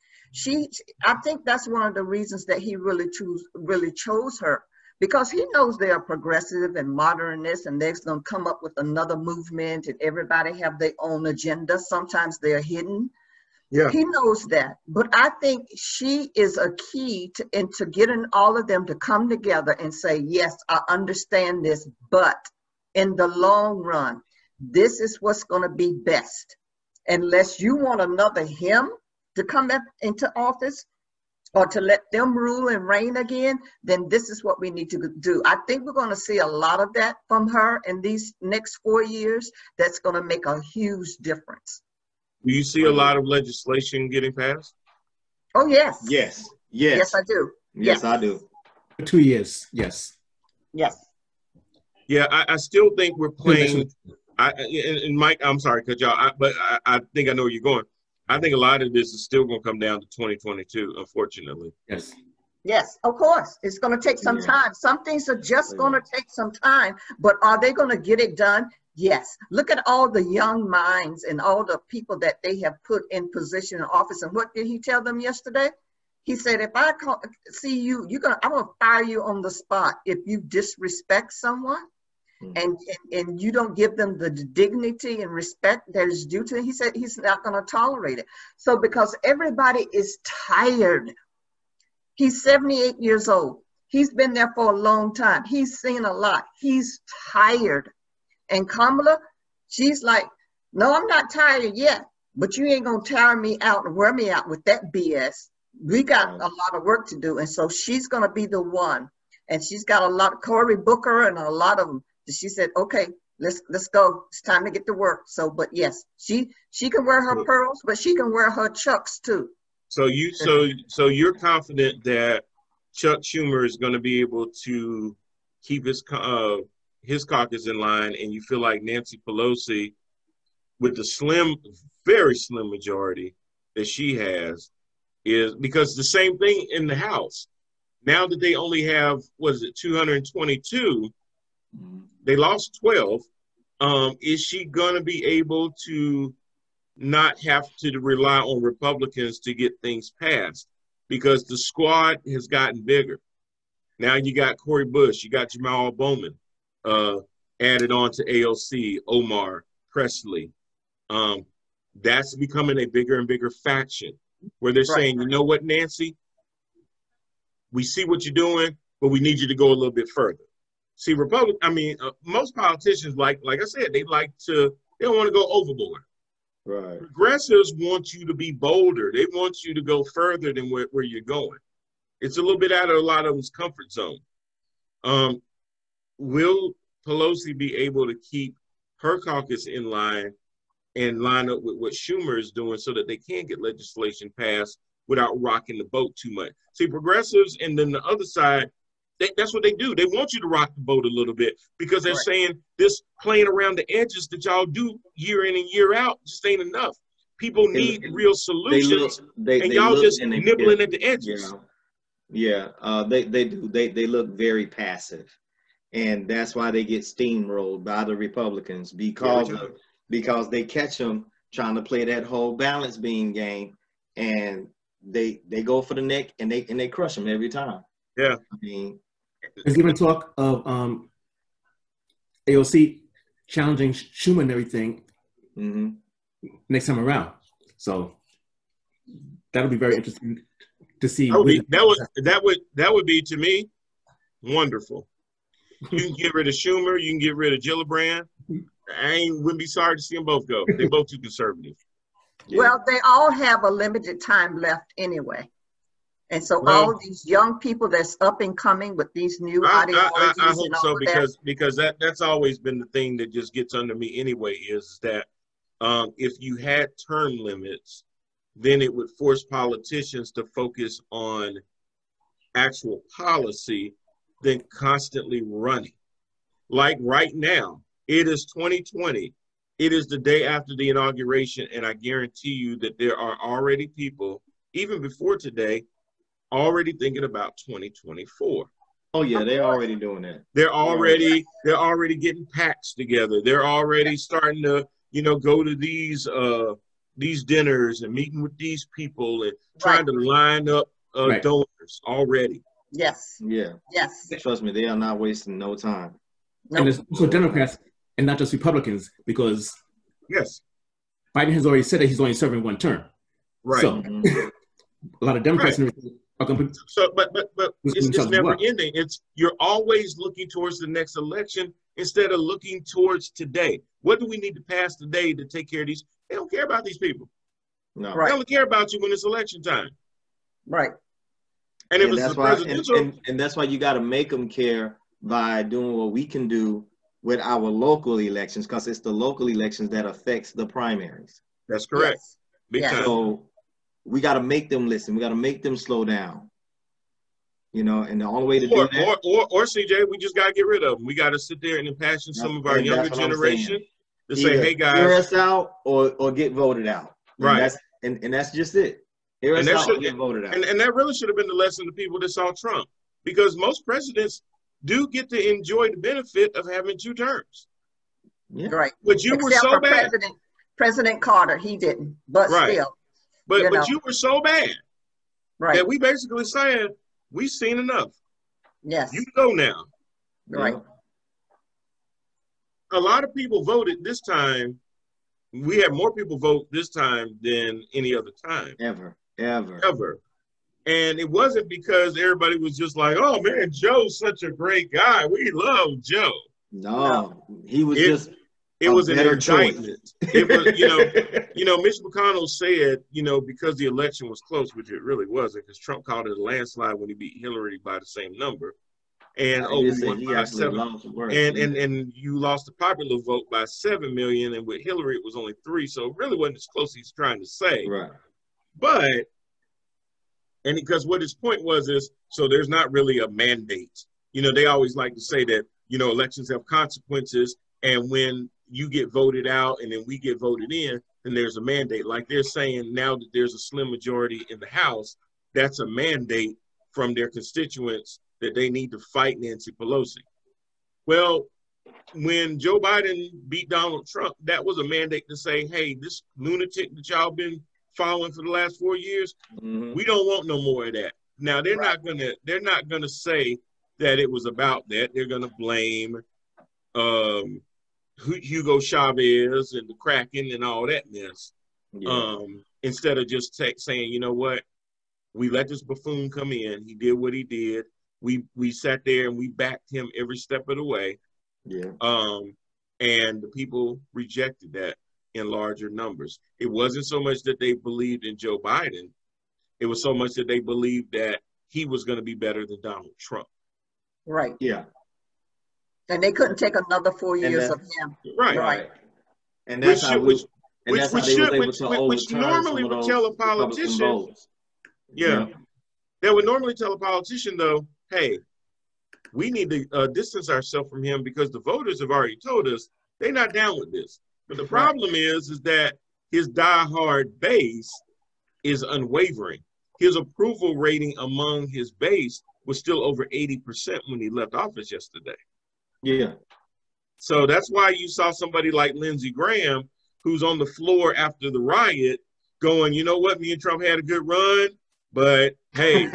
I think that's one of the reasons that he really chose her, because he knows they are progressive and modernists, and they're going to come up with another movement, and everybody have their own agenda. Sometimes they're hidden. Yeah. He knows that. But I think she is a key to getting all of them to come together and say, yes, I understand this, but in the long run, this is what's going to be best. Unless you want another him to come into office or to let them rule and reign again, then this is what we need to do. I think we're going to see a lot of that from her in these next 4 years. That's going to make a huge difference. Do you see a lot of legislation getting passed? Oh, yes. Yes. Yes, I do. Yes, I do. 2 years, yes. Yes. Yeah, I still think we're playing. And Mike, I'm sorry, cut y'all. But I think I know where you're going. I think a lot of this is still going to come down to 2022, unfortunately. Yes. Yes, of course. It's going to take some time. Some things are just going to take some time, but are they going to get it done? Yes. Look at all the young minds and all the people that they have put in position in office. And what did he tell them yesterday? He said, if I see you, I'm gonna fire you on the spot if you disrespect someone and you don't give them the dignity and respect that is due to them. He said he's not gonna tolerate it. So because everybody is tired, he's 78 years old. He's been there for a long time. He's seen a lot. He's tired. And Kamala, she's like, no, I'm not tired yet, but you ain't gonna tire me out and wear me out with that BS. We got a lot of work to do. And so she's gonna be the one. And she's got a lot of Cory Booker and a lot of them. She said, okay, let's go. It's time to get to work. So, but yes, she can wear her pearls, but she can wear her chucks too. So you're confident that Chuck Schumer is going to be able to keep his caucus in line, and you feel like Nancy Pelosi, with the very slim majority that she has, is because the same thing in the House. Now that they only have, 222, they lost 12. Is she going to be able to not have to rely on Republicans to get things passed? Because the squad has gotten bigger. Now you got Cori Bush, you got Jamal Bowman added on to AOC, Omar, Presley. That's becoming a bigger and bigger faction where they're saying, you know what, Nancy, we see what you're doing, but we need you to go a little bit further. See, most politicians, like I said, they don't want to go overboard. Right. Progressives want you to be bolder. They want you to go further than where you're going. It's a little bit out of a lot of them's comfort zone. Will Pelosi be able to keep her caucus in line and line up with what Schumer is doing so that they can get legislation passed without rocking the boat too much? See, progressives and then the other side, that's what they do. They want you to rock the boat a little bit because they're saying this playing around the edges that y'all do year in and year out just ain't enough. People need real solutions, and y'all just nibbling at the edges. Yeah, they do. They look very passive, and that's why they get steamrolled by the Republicans because they catch them trying to play that whole balance beam game, and they go for the neck and they crush them every time. Yeah, I mean, there's even talk of AOC challenging Schumer and everything next time around. So that'll be very interesting to see. That would be to me wonderful. You can get rid of Schumer, you can get rid of Gillibrand. Wouldn't be sorry to see them both go. They're both too conservative. Yeah. Well, they all have a limited time left anyway. And so all of these young people that's up and coming with these new ideologies. I hope so, because that's always been the thing that just gets under me anyway, is that if you had term limits, then it would force politicians to focus on actual policy than constantly running. Like right now, it is 2020. It is the day after the inauguration, and I guarantee you that there are already people, even before today, already thinking about 2024. Oh yeah, they're already doing that. They're already getting packs together. They're already starting to, go to these dinners and meeting with these people and trying to line up donors already. Yes. Yeah. Yes. Trust me, they are not wasting no time. Nope. And there's also Democrats and not just Republicans, because Biden has already said that he's only serving one term. Right. So a lot of Democrats are going to. So, but it's never ending. You're always looking towards the next election instead of looking towards today. What do we need to pass today to take care of these? They don't care about these people. No. They don't care about you when it's election time. Right. And if it's presidential, and that's why you got to make them care by doing what we can do with our local elections, because it's the local elections that affects the primaries. That's correct. Yes. Big time. So we got to make them listen. We got to make them slow down. And the only way to do that, or CJ, we just got to get rid of them. We got to sit there and impassion some of our younger generation to say, "Hey guys, hear us out or get voted out." Right. And that's just it. Hear us out or get voted out. And that really should have been the lesson to people that saw Trump, because most presidents do get to enjoy the benefit of having 2 terms. Yeah. Right. But you were so bad. President Carter, he didn't, but still. But you were so bad Right. that we basically said, we've seen enough. Yes. You go now. Right. A lot of people voted this time. We had more people vote this time than any other time. Ever. And it wasn't because everybody was just like, oh man, Joe's such a great guy. We love Joe. No. He was it was an better indictment. It was, Mitch McConnell said, because the election was close, which it really wasn't, because Trump called it a landslide when he beat Hillary by the same number. And he actually lost the word. And you lost the popular vote by 7 million, and with Hillary it was only 3, so it really wasn't as close as he's trying to say. Right. But because what his point was is, so there's not really a mandate. They always like to say that elections have consequences, and when you get voted out and then we get voted in, then there's a mandate. Like they're saying now that there's a slim majority in the House, that's a mandate from their constituents that they need to fight Nancy Pelosi. Well, when Joe Biden beat Donald Trump, that was a mandate to say, hey, this lunatic that y'all been following for the last 4 years, we don't want no more of that. Now they're not gonna say that it was about that. They're gonna blame Hugo Chavez and the Kraken and all that mess. Instead of just saying, you know what, we let this buffoon come in. He did what he did. We sat there and we backed him every step of the way. And the people rejected that in larger numbers. It wasn't so much that they believed in Joe Biden. It was so much that they believed that he was going to be better than Donald Trump. Right. Yeah. And they couldn't take another 4 years of him. Right. And that's which normally would tell a politician. That would normally tell a politician, though, hey, we need to distance ourselves from him because the voters have already told us they're not down with this. But the problem is that his diehard base is unwavering. His approval rating among his base was still over 80% when he left office yesterday. Yeah. So that's why you saw somebody like Lindsey Graham, who's on the floor after the riot, going, you know what, me and Trump had a good run, but hey,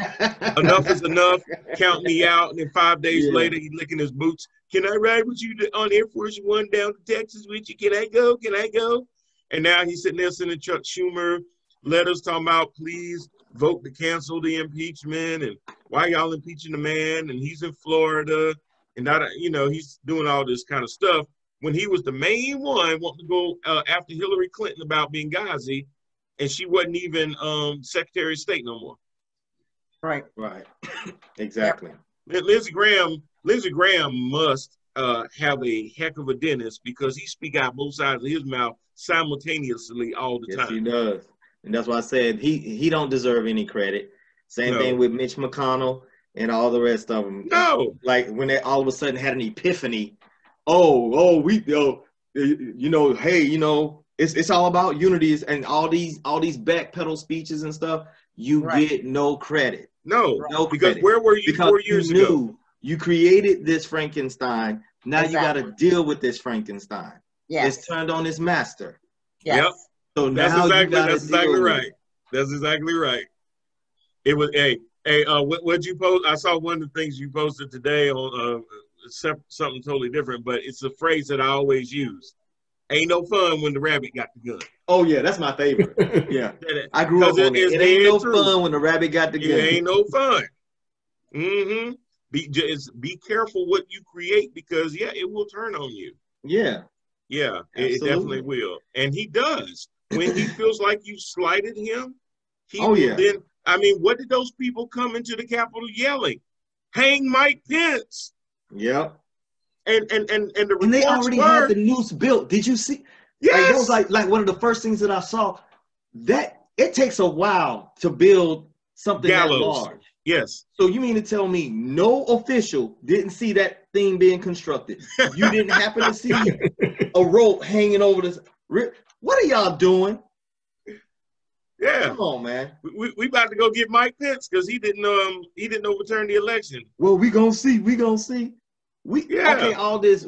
enough is enough. Count me out. And then 5 days later, he's licking his boots. Can I ride with you on Air Force One down to Texas with you? Can I go? Can I go? And now he's sitting there sending Chuck Schumer letters talking about, please vote to cancel the impeachment. And why y'all impeaching the man? And he's in Florida. And, he's doing all this kind of stuff when he was the main one wanting to go after Hillary Clinton about Benghazi. And she wasn't even Secretary of State no more. Right. Exactly. Lindsey Graham must have a heck of a dentist because he speak out both sides of his mouth simultaneously all the time. Yes, he does. And that's why I said he don't deserve any credit. Same thing with Mitch McConnell and all the rest of them. No. Like when they all of a sudden had an epiphany. It's all about unities and all these backpedal speeches and stuff. You get no credit. No because credit. Where were you 4 years ago? You created this Frankenstein. Now you got to deal with this Frankenstein. Yes. It's turned on its master. Yes. Yep. So that's now exactly right. That's exactly right. It was what'd you post? I saw one of the things you posted today on something totally different, but it's a phrase that I always use. Ain't no fun when the rabbit got the gun. Oh yeah, that's my favorite. Yeah, I grew up on it. It ain't no fun when the rabbit got the gun. It ain't no fun. Mm-hmm. Be careful what you create because it will turn on you. Yeah, it definitely will, and he does. When he feels like you slighted him, he will then. I mean, what did those people come into the Capitol yelling? Hang Mike Pence. Yep. And they already had the noose built. Did you see? Yes. It was like one of the first things that I saw. That it takes a while to build something that large. Yes. So you mean to tell me no official didn't see that thing being constructed? You didn't happen to see a rope hanging over this? What are y'all doing? Yeah. Come on, man. We about to go get Mike Pence because he didn't overturn the election. Well, we gonna see. Okay, all this,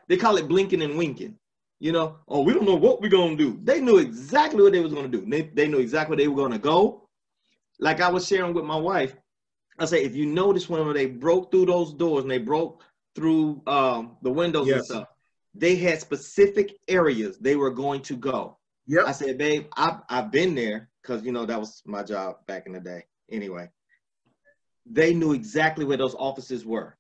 they call it blinking and winking. We don't know what we're going to do. They knew exactly what they was going to do. They knew exactly where they were going to go. like I was sharing with my wife, I say, if you notice when they broke through those doors and they broke through the windows and stuff, they had specific areas they were going to go. Yep. I said, babe, I've been there because, you know, that was my job back in the day. Anyway, they knew exactly where those offices were.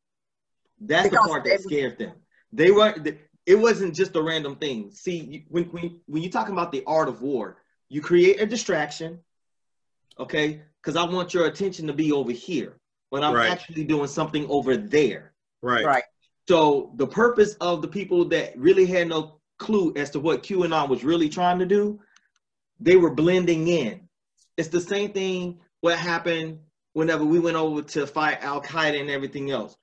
That's the part that scared them. They weren't. It wasn't just a random thing. See, when you're talking about the art of war, you create a distraction, okay? Because I want your attention to be over here, but I'm actually doing something over there. Right. So the purpose of the people that really had no clue as to what QAnon was really trying to do, they were blending in. It's the same thing what happened whenever we went over to fight Al-Qaeda and everything else.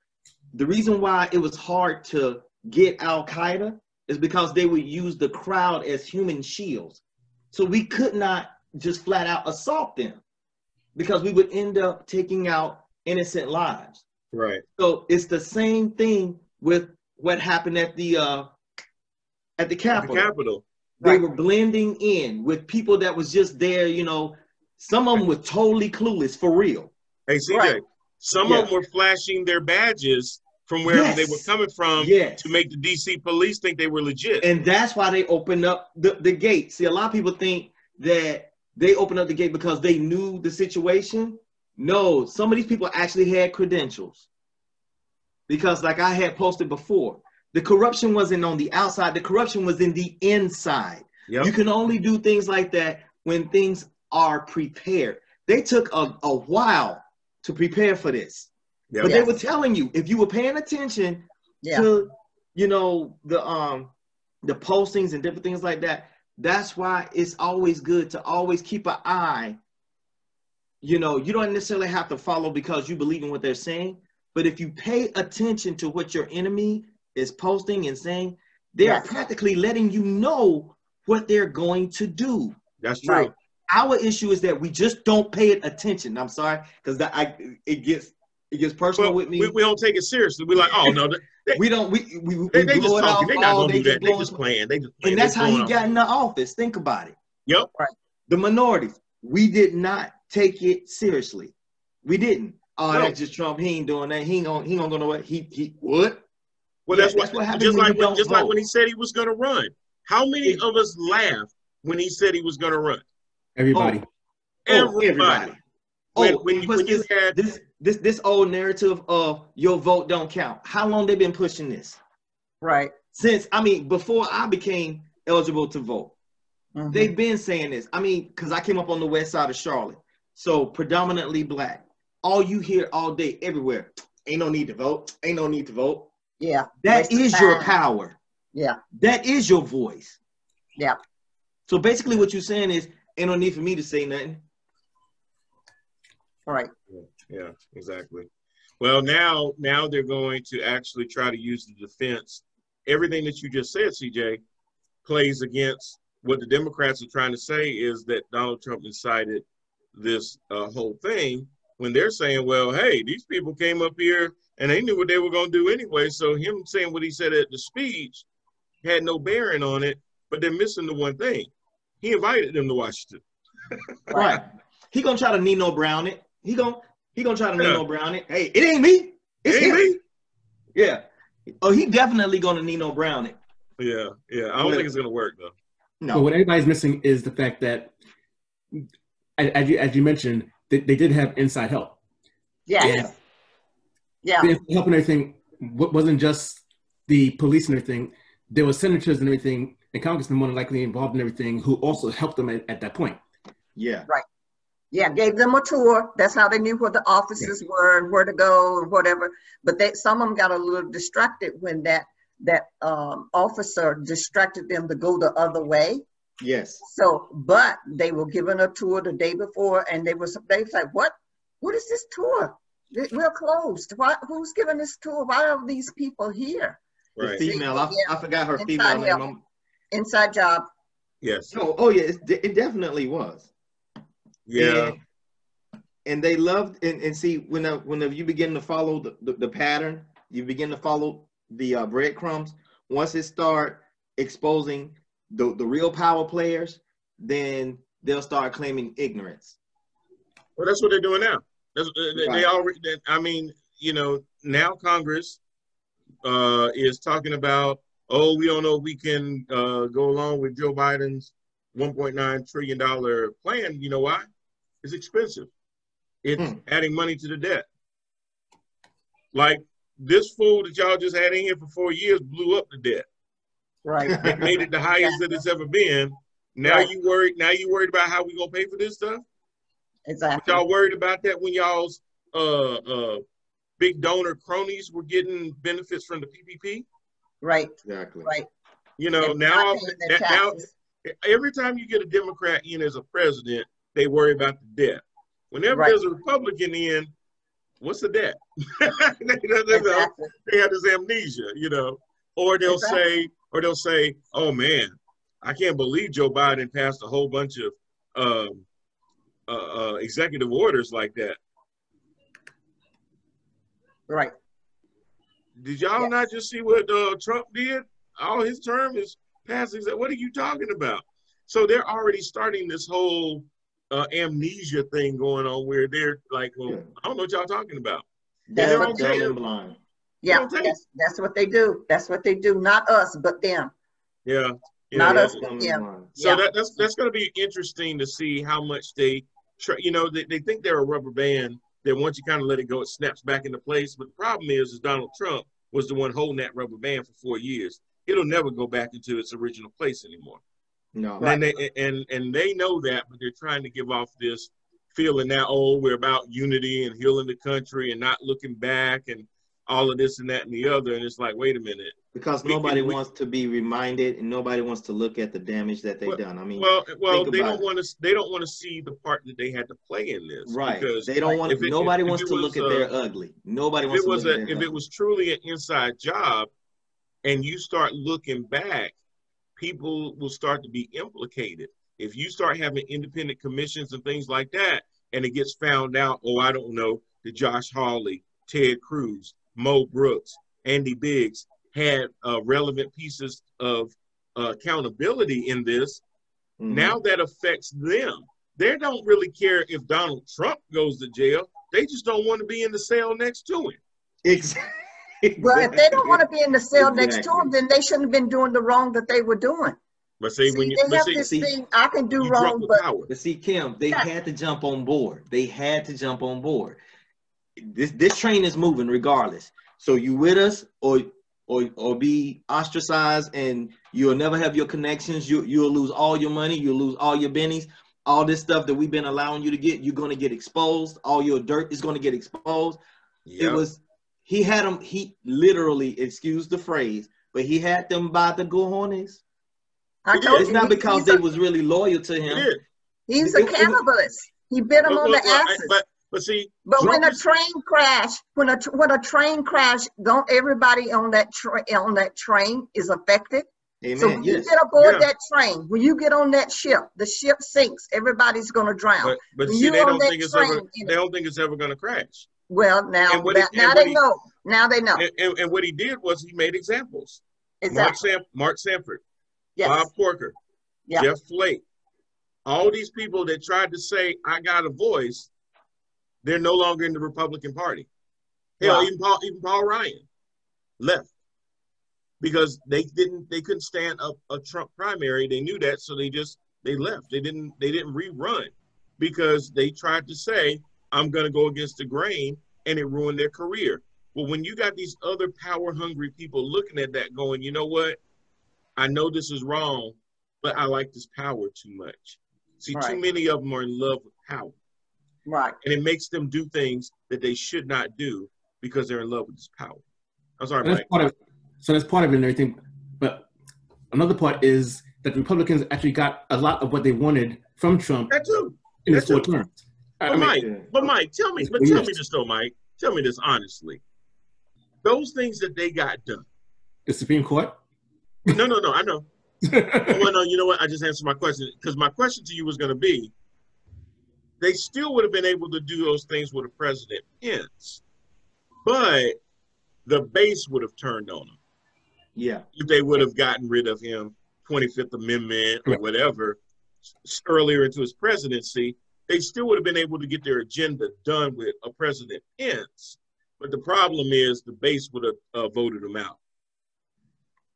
The reason why it was hard to get Al-Qaeda is because they would use the crowd as human shields. So we could not just flat out assault them because we would end up taking out innocent lives. Right. So it's the same thing with what happened at the Capitol. The Capitol. They were blending in with people that was just there, you know. Some of them were totally clueless for real. Hey, CJ, some of them were flashing their badges from wherever they were coming from to make the DC police think they were legit. And that's why they opened up the gate. See, a lot of people think that they opened up the gate because they knew the situation. No, some of these people actually had credentials. Because like I had posted before, the corruption wasn't on the outside. The corruption was in the inside. Yep. You can only do things like that when things are prepared. They took a while to prepare for this. Yep. But they were telling you, if you were paying attention to, you know, the postings and different things like that, that's why it's always good to always keep an eye. You know, you don't necessarily have to follow because you believe in what they're saying. But if you pay attention to what your enemy is posting and saying, they are practically letting you know what they're going to do. That's true. Right. Our issue is that we just don't pay attention. I'm sorry, because it gets personal with me. We don't take it seriously. We're like, oh no, we don't. We they blow just it off. They're not gonna do that. They just playing. And that's how he got in the office. Think about it. Yep. Right. The minorities. We did not take it seriously. We didn't. Oh, that's just Trump. He ain't doing that. He ain't gonna go nowhere. He what? Well, that's what happened. Just like when he said he was gonna run. How many of us laughed when he said he was gonna run? Everybody. Everybody. When you had this old narrative of your vote don't count. How long they been pushing this? Right. Since before I became eligible to vote, they've been saying this. Because I came up on the west side of Charlotte, so predominantly black. All you hear all day, everywhere, ain't no need to vote. Ain't no need to vote. Yeah. That is your power. Yeah. That is your voice. Yeah. So basically what you're saying is, ain't no need for me to say nothing. Right. Yeah, exactly. Well, now they're going to actually try to use the defense. Everything that you just said, CJ, plays against what the Democrats are trying to say is that Donald Trump incited this whole thing when they're saying, well, hey, these people came up here and they knew what they were going to do anyway. So him saying what he said at the speech had no bearing on it, but they're missing the one thing. He invited them to Washington. Right. He going to try to Nino Brown it. He gonna try to Nino Brown it. Hey, it ain't me. It ain't me. Yeah. Oh, he definitely going to Nino Brown it. Yeah. I don't think it's going to work, though. No. But what everybody's missing is the fact that, as you mentioned, they did have inside help. Yes. Yeah. The help and everything wasn't just the police and everything. There were senators and everything, and congressmen more than likely involved in everything, who also helped them at that point. Yeah. Right. Yeah, gave them a tour. That's how they knew where the offices were and where to go and whatever. But some of them got a little distracted when that officer distracted them to go the other way. Yes. So, but they were given a tour the day before, and they was like, "What is this tour? We're closed. Who's giving this tour? Why are these people here?" Right. The female. I forgot her female name. Inside job. Yes. Oh yeah, it definitely was. Yeah. And they loved and see whenever you begin to follow the pattern, you begin to follow the breadcrumbs. Once it start exposing the real power players, then they'll start claiming ignorance. Well, that's what they're doing now. They Right. already. I mean, you know, now Congress is talking about, oh, we don't know if we can go along with Joe Biden's $1.9 trillion plan. You know why? It's expensive. It's adding money to the debt. Like this fool that y'all just had in here for 4 years blew up the debt. Right. It made it the highest that it's ever been. Now Right. you worried. Now you worried about how we gonna pay for this stuff. Exactly. Y'all worried about that when y'all's big donor cronies were getting benefits from the PPP? Right. Exactly. Right. You know, And now not paying their taxes. every time you get a Democrat in as a president, they worry about the debt. Whenever Right. there's a Republican in, what's the debt? Exactly. They have this amnesia, you know, or they'll say, oh man, I can't believe Joe Biden passed a whole bunch of executive orders like that. Right. Did y'all not just see what Trump did? All his term is passing. What are you talking about? So they're already starting this whole amnesia thing going on where they're like, well, I don't know what y'all talking about. That's what what they do. Blind. Yeah, that's what they do. That's what they do. Not us, but them. Yeah. Not Yeah. us, but them. So that's going to be interesting to see how much they think they're a rubber band that once you kind of let it go, it snaps back into place. But the problem is Donald Trump was the one holding that rubber band for 4 years. It'll never go back into its original place anymore. No. And they know that, but they're trying to give off this feeling now, oh, we're about unity and healing the country and not looking back and all of this and that and the other. And it's like, wait a minute. Because nobody wants to be reminded, and nobody wants to look at the damage that they've done. I mean, well, they don't want to see the part that they had to play in this, right? Because they don't want. Nobody wants to look at their ugly. Nobody wants to look at their ugly. If it was truly an inside job, and you start looking back, people will start to be implicated. If you start having independent commissions and things like that, and it gets found out, oh, I don't know, that Josh Hawley, Ted Cruz, Mo Brooks, Andy Biggs had relevant pieces of accountability in this. Now that affects them. They don't really care if Donald Trump goes to jail. They just don't want to be in the cell next to him. Exactly. Well, if they don't want to be in the cell next to him, then they shouldn't have been doing the wrong that they were doing. But see, when they have this thing, I can do wrong, but see, Kim, they had to jump on board. They had to jump on board. This train is moving regardless. So you with us or be ostracized, and you'll never have your connections. You'll lose all your money. You'll lose all your bennies. All this stuff that we've been allowing you to get, you're going to get exposed. All your dirt is going to get exposed. Yep. He had them. He literally, excuse the phrase, but he had them by the cojones. It's not because they was really loyal to him. He's a cannibalist. He bit them on the asses. But when a train crash, when a train crash, don't everybody on that train is affected? Amen. So when you get aboard that train, when you get on that ship, the ship sinks. Everybody's going to drown. But see, they don't think it's ever going to crash. Well, now they know. Now they know. And what he did was he made examples. Exactly. Mark Sanford, Bob Corker, Jeff Flake, all these people that tried to say, I got a voice, they're no longer in the Republican Party. Hell, even Paul Ryan left because they couldn't stand up a Trump primary. They knew that, so they left. They didn't rerun because they tried to say, I'm going to go against the grain, and it ruined their career. Well, when you got these other power-hungry people looking at that going, you know what? I know this is wrong, but I like this power too much. See, too many of them are in love with power. Right. And it makes them do things that they should not do because they're in love with this power. I'm sorry, Mike. That's part of it and everything. But another part is that the Republicans actually got a lot of what they wanted from Trump in his 4 terms. But Mike, tell me this though, Mike. Tell me this honestly. Those things that they got done. The Supreme Court? No, I know. Well, no, you know what? I just answered my question because my question to you was going to be, they still would have been able to do those things with a president Pence, but the base would have turned on them. Yeah. If they would have gotten rid of him, 25th Amendment or whatever, earlier into his presidency, they still would have been able to get their agenda done with a President Pence. But the problem is the base would have voted them out.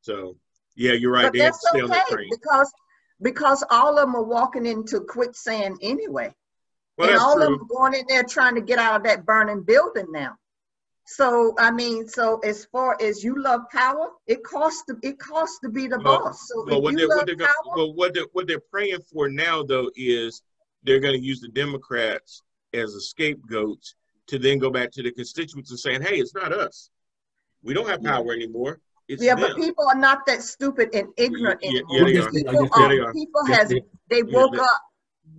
So, yeah, you're right. But They have to that's stay on that okay train. because all of them are walking into quicksand anyway. Well, and that's all true. of them going in there trying to get out of that burning building now. So I mean, so as far as you love power, it costs to be the boss. So Well, if you love power, what they're praying for now, though, is they're going to use the Democrats as a scapegoat to then go back to the constituents and saying, "Hey, it's not us. We don't have power anymore. It's them." but people are not that stupid and ignorant anymore. Yeah, they are. People they woke up.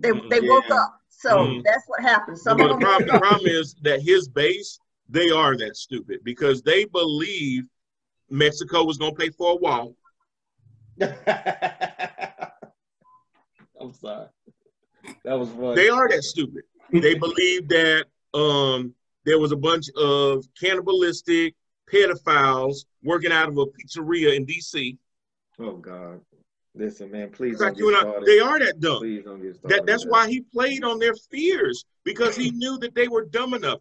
They woke up. So that's what happened. The problem is that his base, they are that stupid because they believe Mexico was going to pay for a wall. I'm sorry. That was funny. They are that stupid. They believe that there was a bunch of cannibalistic pedophiles working out of a pizzeria in D.C. Oh, God. Listen, man, please Like don't get started. they are that dumb. Please don't get started. That's why he played on their fears, because he knew that they were dumb enough.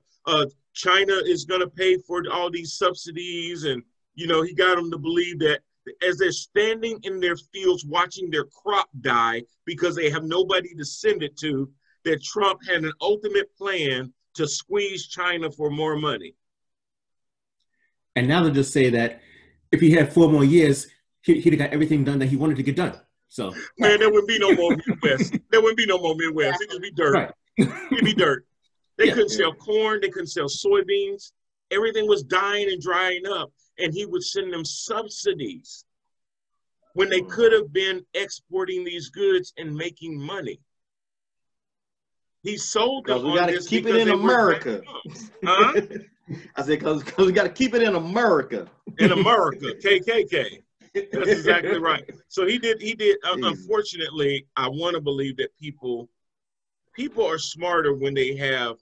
China is going to pay for all these subsidies, and he got them to believe that as they're standing in their fields watching their crop die because they have nobody to send it to, that Trump had an ultimate plan to squeeze China for more money. And now they'll just say that if he had 4 more years, he'd have got everything done that he wanted to get done. So, man, there wouldn't be no more Midwest. There wouldn't be no more Midwest. It'd just be dirt. Right. It'd be dirt. They couldn't sell corn. They couldn't sell soybeans. Everything was dying and drying up. And he would send them subsidies when they could have been exporting these goods and making money. He sold them we got to keep it in America. Huh? I said, because we got to keep it in America. In America, KKK. That's exactly right. So he did. Unfortunately, I want to believe that people are smarter when they have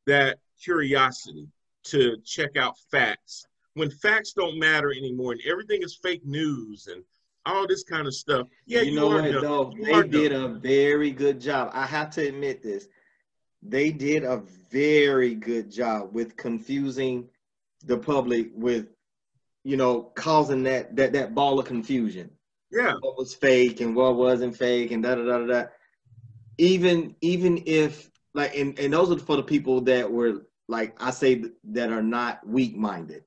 that curiosity to check out facts. When facts don't matter anymore and everything is fake news and all this kind of stuff. Yeah, you know what, though? They did a very good job. I have to admit this. They did a very good job with confusing the public with, causing that ball of confusion. Yeah. What was fake and what wasn't fake and da-da-da-da-da. Even if, like, and those are for the people that were, like, I say that are not weak-minded.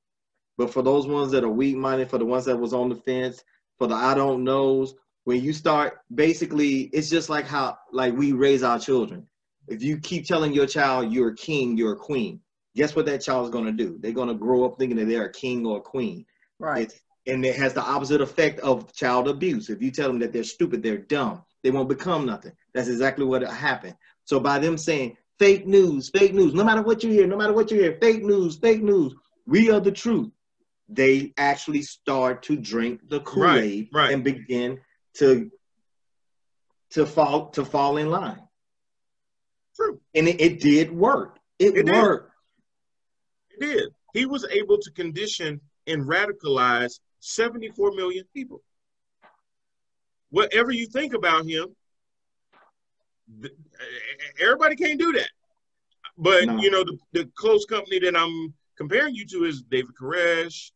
But for those ones that are weak-minded, for the ones that was on the fence, for the I don't knows, when you start, basically, it's just like how, like, we raise our children. If you keep telling your child you're a king, you're a queen, guess what that child's going to do? They're going to grow up thinking that they're a king or a queen. Right. And it has the opposite effect of child abuse. If you tell them that they're stupid, they're dumb, they won't become nothing. That's exactly what happened. So by them saying fake news, no matter what you hear, fake news, we are the truth. They actually start to drink the Kool-Aid and begin to fall in line. True. And it did work. It worked. It did. He was able to condition and radicalize 74 million people. Whatever you think about him, everybody can't do that. But, the close company that I'm comparing you to is David Koresh,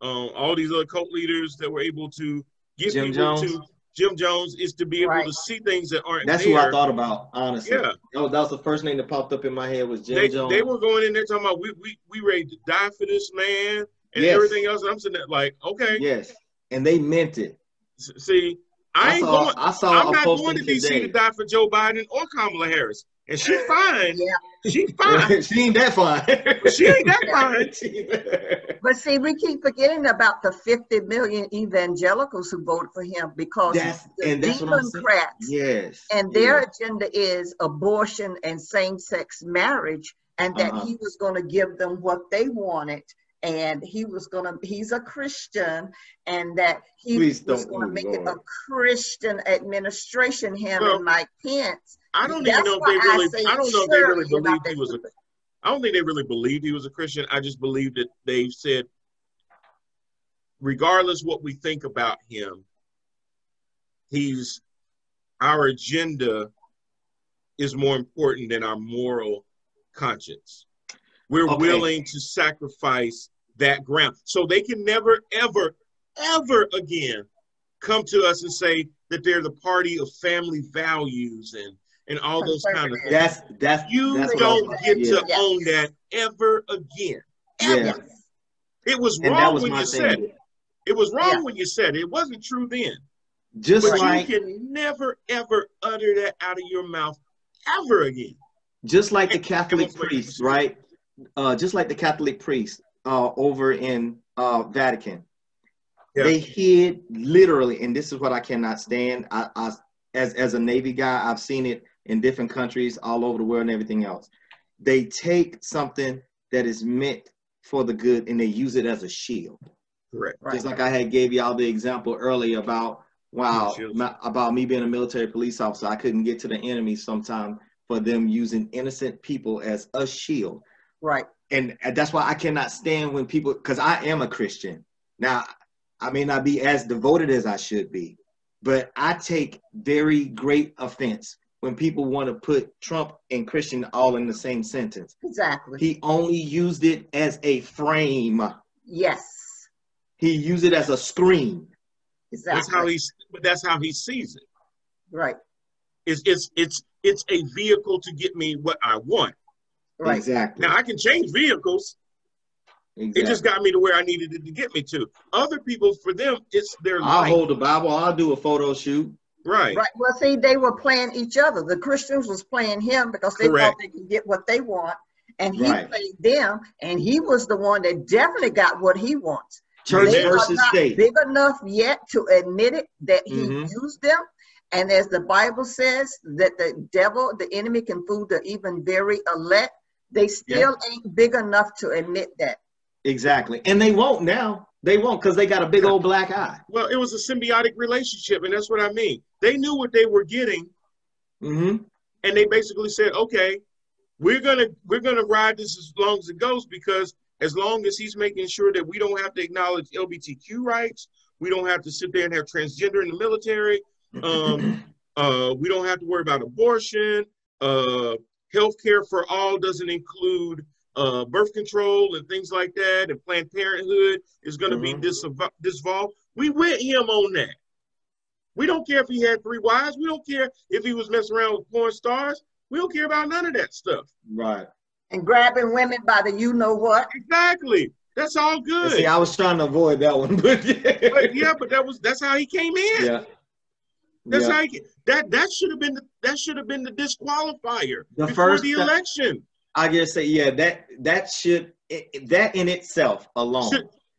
all these other cult leaders that were able to get Jim people Jones. to Jim Jones is to be able to see things that aren't That's there. who I thought about, honestly. Yeah. That was the first name that popped up in my head was Jim Jones. They were going in there talking about we ready to die for this man and everything else. And I'm sitting there like, okay. Yes. And they meant it. See, I'm not going to DC today to die for Joe Biden or Kamala Harris. And she's fine. She's fine. She ain't that fine. She ain't that fine. But see, we keep forgetting about the 50 million evangelicals who voted for him because the Democrats and their agenda is abortion and same-sex marriage, and that he was going to give them what they wanted. And he's a Christian, and that he was going to make it a Christian administration, and Mike Pence. I don't even know if they really believed he was I don't think they really believed he was a Christian. I just believe that they said, regardless what we think about him, our agenda is more important than our moral conscience. We're willing to sacrifice that ground. So they can never, ever, ever again come to us and say that they're the party of family values and all those kind of things. You don't get to own that ever again. Ever. It was wrong when you said it. It was wrong when you said it. It wasn't true then. But like, you can never, ever utter that out of your mouth ever again. Just like the Catholic priest, right? Just like the Catholic priest over in Vatican. Yeah. They hid literally, and this is what I cannot stand. As a Navy guy, I've seen it in different countries all over the world and everything else. They take something that is meant for the good and they use it as a shield. Correct. Just like I had gave y'all the example earlier about about me being a military police officer. I couldn't get to the enemy sometime for them using innocent people as a shield. Right. And that's why I cannot stand when people, because I am a Christian. Now, I may not be as devoted as I should be, but I take very great offense when people want to put Trump and Christian all in the same sentence. Exactly. He only used it as a frame. Yes. He used it as a screen. Exactly. That's how he sees it. Right. It's a vehicle to get me what I want. Right. Exactly. Now I can change vehicles. Exactly. It just got me to where I needed it to get me to. Other people, for them, it's their life. I'll hold the Bible. I'll do a photo shoot. Right. Right. Well, see, they were playing each other. The Christians was playing him because they thought they could get what they want. And he played them. And he was the one that definitely got what he wants. Church versus state. Big enough yet to admit it that he used them. And as the Bible says, that the devil, the enemy, can fool the even very elect. They still ain't big enough to admit that. Exactly. And they won't now. They won't because they got a big old black eye. Well, it was a symbiotic relationship, and that's what I mean. They knew what they were getting, and they basically said, "Okay, we're gonna ride this as long as it goes, because as long as he's making sure that we don't have to acknowledge LGBTQ rights, we don't have to sit there and have transgender in the military, we don't have to worry about abortion, healthcare for all doesn't include birth control and things like that, and Planned Parenthood is going to be dissolved." We with him on that. We don't care if he had 3 wives. We don't care if he was messing around with porn stars. We don't care about none of that stuff. Right. And grabbing women by the you-know-what. Exactly. That's all good. See, I was trying to avoid that one, but but that's how he came in. Yeah. That's how he, that should have been the disqualifier before the election. I guess say that in itself alone.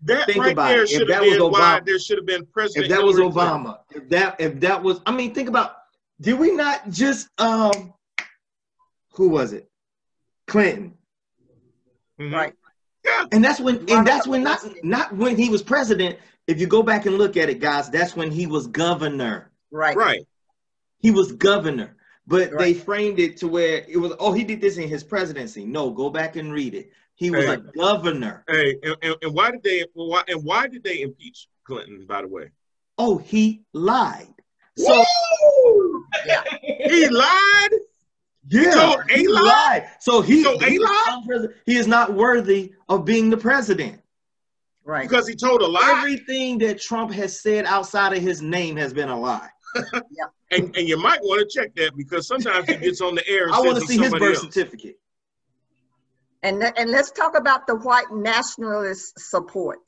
Think about it. If that was Obama, there should have been president. If that was Obama, if that was, I mean, think about, did we not just who was it? Clinton. Right. Yeah. And that's when not when he was president. If you go back and look at it, guys, that's when he was governor. Right. Right. He was governor. But they framed it to where it was, he did this in his presidency. No, go back and read it. He was a governor. Hey, and why did they impeach Clinton, by the way? Oh, he lied. So he lied? Yeah. He lied? So he is not worthy of being the president. Right. Because he told a lie? Everything that Trump has said outside of his name has been a lie. And you might want to check that, because sometimes he gets on the air and I want to see his birth certificate. And let's talk about the white nationalist support.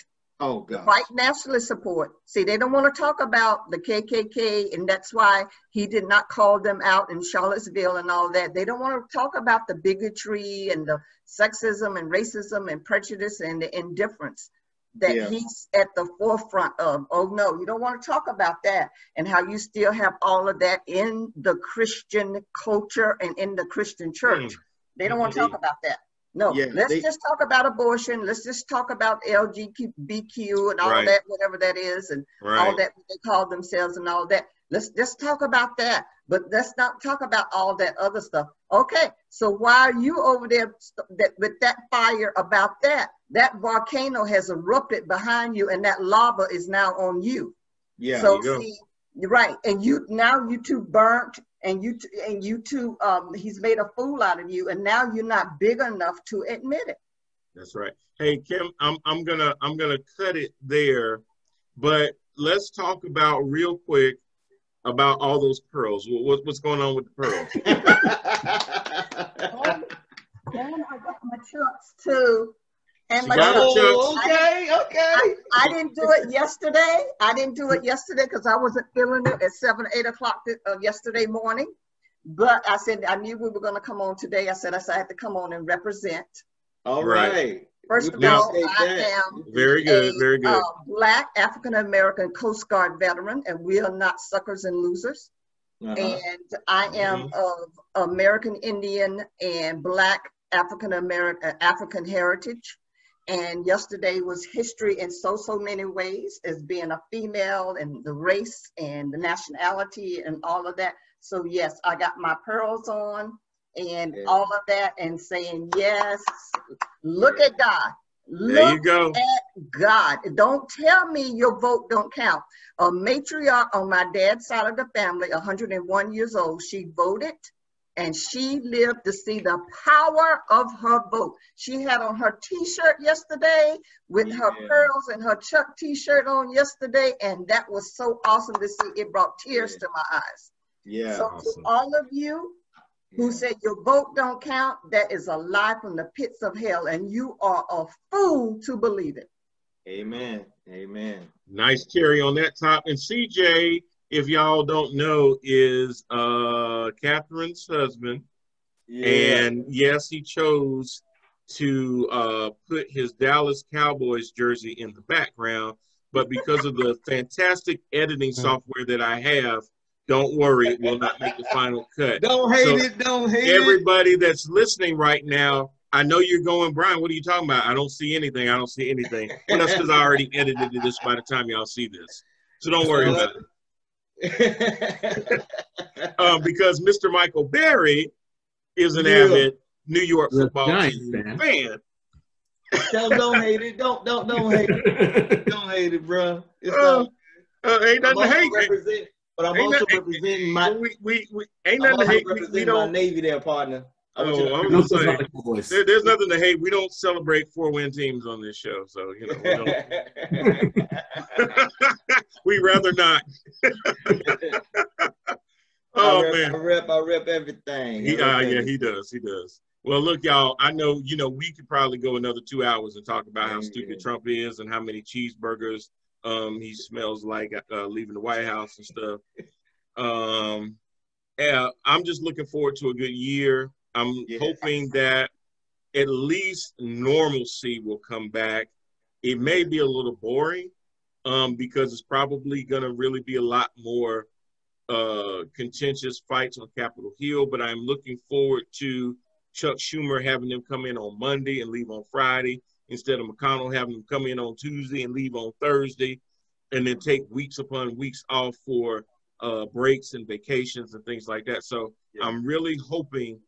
Oh, God. The white nationalist support. See, they don't want to talk about the KKK, and that's why he did not call them out in Charlottesville and all that. They don't want to talk about the bigotry and the sexism and racism and prejudice and the indifference that he's at the forefront of. Oh, no, you don't want to talk about that, and how you still have all of that in the Christian culture and in the Christian church. They don't want to talk about that. No, let's just talk about abortion. Let's just talk about LGBTQ and all that, whatever that is, and all that they call themselves and all that. Let's just talk about that, but let's not talk about all that other stuff. Okay, so why are you over there with that fire about that? That volcano has erupted behind you, and that lava is now on you. Yeah. So see, you're right, and you too burnt and you two, he's made a fool out of you, and now you're not big enough to admit it. That's right. Hey, Kim, I'm gonna cut it there, but let's talk about real quick about all those pearls. What's going on with the pearls? And I got my chucks too. And my okay. I didn't do it yesterday. I didn't do it yesterday because I wasn't feeling it at 7, 8 o'clock yesterday morning. But I said I knew we were going to come on today. I said I had to come on and represent. All right. First of all, I am very good, very good. Black African American Coast Guard veteran, and we are not suckers and losers. And I am of American Indian and Black African American African heritage. And yesterday was history in so many ways, as being a female and the race and the nationality and all of that. So yes, I got my pearls on and all of that, and saying, yes, look at God. There you go. Look at God. Don't tell me your vote don't count. A matriarch on my dad's side of the family, 101 years old, she voted, and she lived to see the power of her vote. She had on her t-shirt yesterday with her pearls and her Chuck t-shirt on yesterday, and that was so awesome to see. It brought tears to my eyes. Yeah. So awesome. to all of you who said your vote don't count, that is a lie from the pits of hell, and you are a fool to believe it. Amen. Amen. Nice cherry on that top. And CJ, if y'all don't know, is Catherine's husband. Yeah. And yes, he chose to put his Dallas Cowboys jersey in the background, but because of the fantastic editing software that I have, don't worry, it will not make the final cut. Don't hate it. Don't hate it. Everybody that's listening right now, I know you're going, Brian, what are you talking about? I don't see anything. I don't see anything. Well, that's because I already edited this by the time y'all see this. So don't worry about it. Because Mr. Michael Berry is an avid New York football team fan. Don't hate it. Don't hate it. Don't hate it, bro. Ain't nothing to hate. But I'm also representing my. We ain't nothing to hate. We don't. My Navy there, partner. There's nothing to hate. We don't celebrate 4-win teams on this show, so you know we don't. We rather not. Man, I rep everything. He does. Well, look, y'all. I know we could probably go another 2 hours and talk about how stupid Trump is and how many cheeseburgers he smells like leaving the White House and stuff. I'm just looking forward to a good year. I'm hoping that at least normalcy will come back. It may be a little boring because it's probably going to really be a lot more contentious fights on Capitol Hill, but I'm looking forward to Chuck Schumer having them come in on Monday and leave on Friday, instead of McConnell having them come in on Tuesday and leave on Thursday, and then take weeks upon weeks off for breaks and vacations and things like that. So I'm really hoping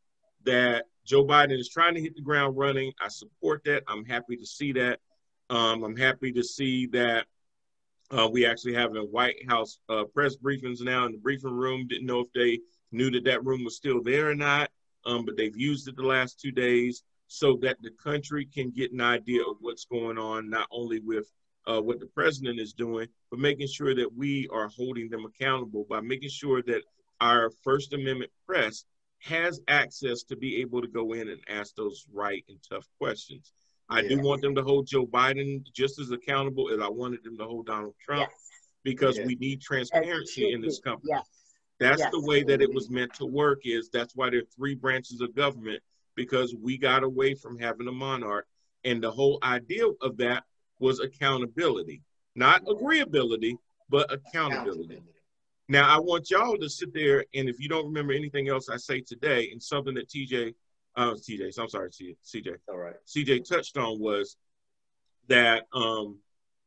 that Joe Biden is trying to hit the ground running. I support that. I'm happy to see that. I'm happy to see that we actually have a White House press briefings now in the briefing room. Didn't know if they knew that room was still there or not, but they've used it the last 2 days, so that the country can get an idea of what's going on, not only with what the president is doing, but making sure that we are holding them accountable by making sure that our First Amendment press has access to be able to go in and ask those right and tough questions. I do want them to hold Joe Biden just as accountable as I wanted them to hold Donald Trump, because we need transparency in this company. That's the way that it was meant to work. That's why there are 3 branches of government, because we got away from having a monarch. And the whole idea of that was accountability, not agreeability, but accountability. Now, I want y'all to sit there, and if you don't remember anything else I say today, and something that CJ touched on, was that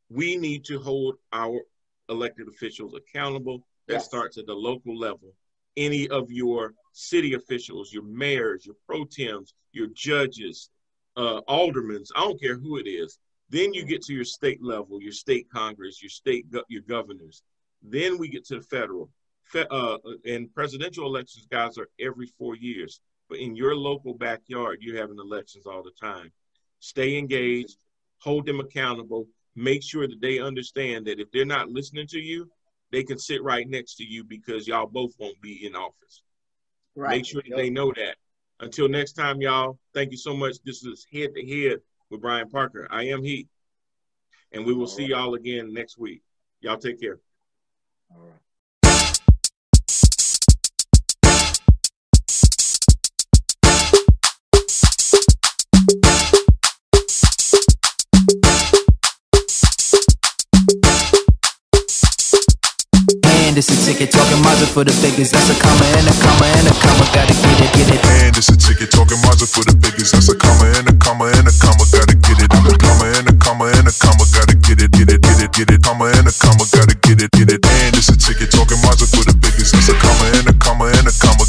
we need to hold our elected officials accountable. That starts at the local level. Any of your city officials, your mayors, your pro tems, your judges, aldermen, I don't care who it is. Then you get to your state level, your state Congress, your governors. Then we get to the federal. and presidential elections, guys, are every 4 years. But in your local backyard, you're having elections all the time. Stay engaged, hold them accountable, make sure that they understand that if they're not listening to you, they can sit right next to you because y'all both won't be in office. Right. Make sure that they know that. Until next time, y'all, thank you so much. This is Head to Head with Brian Parker. I am Heat. And we will see y'all again next week. Y'all take care. All right. And it's a ticket talking Mazda for the biggest. That's a comma and a comma and a comma. Gotta get it, get it. And it's a ticket talking Mazda for the biggest. That's a comma and a comma and a comma. Gotta get it. And a comma and a comma and a comma. Gotta get it, get it, get it, get it. Comma and a comma. Gotta get it, get it. And it's a ticket talking Mazda for the biggest. That's a comma and a comma and a comma.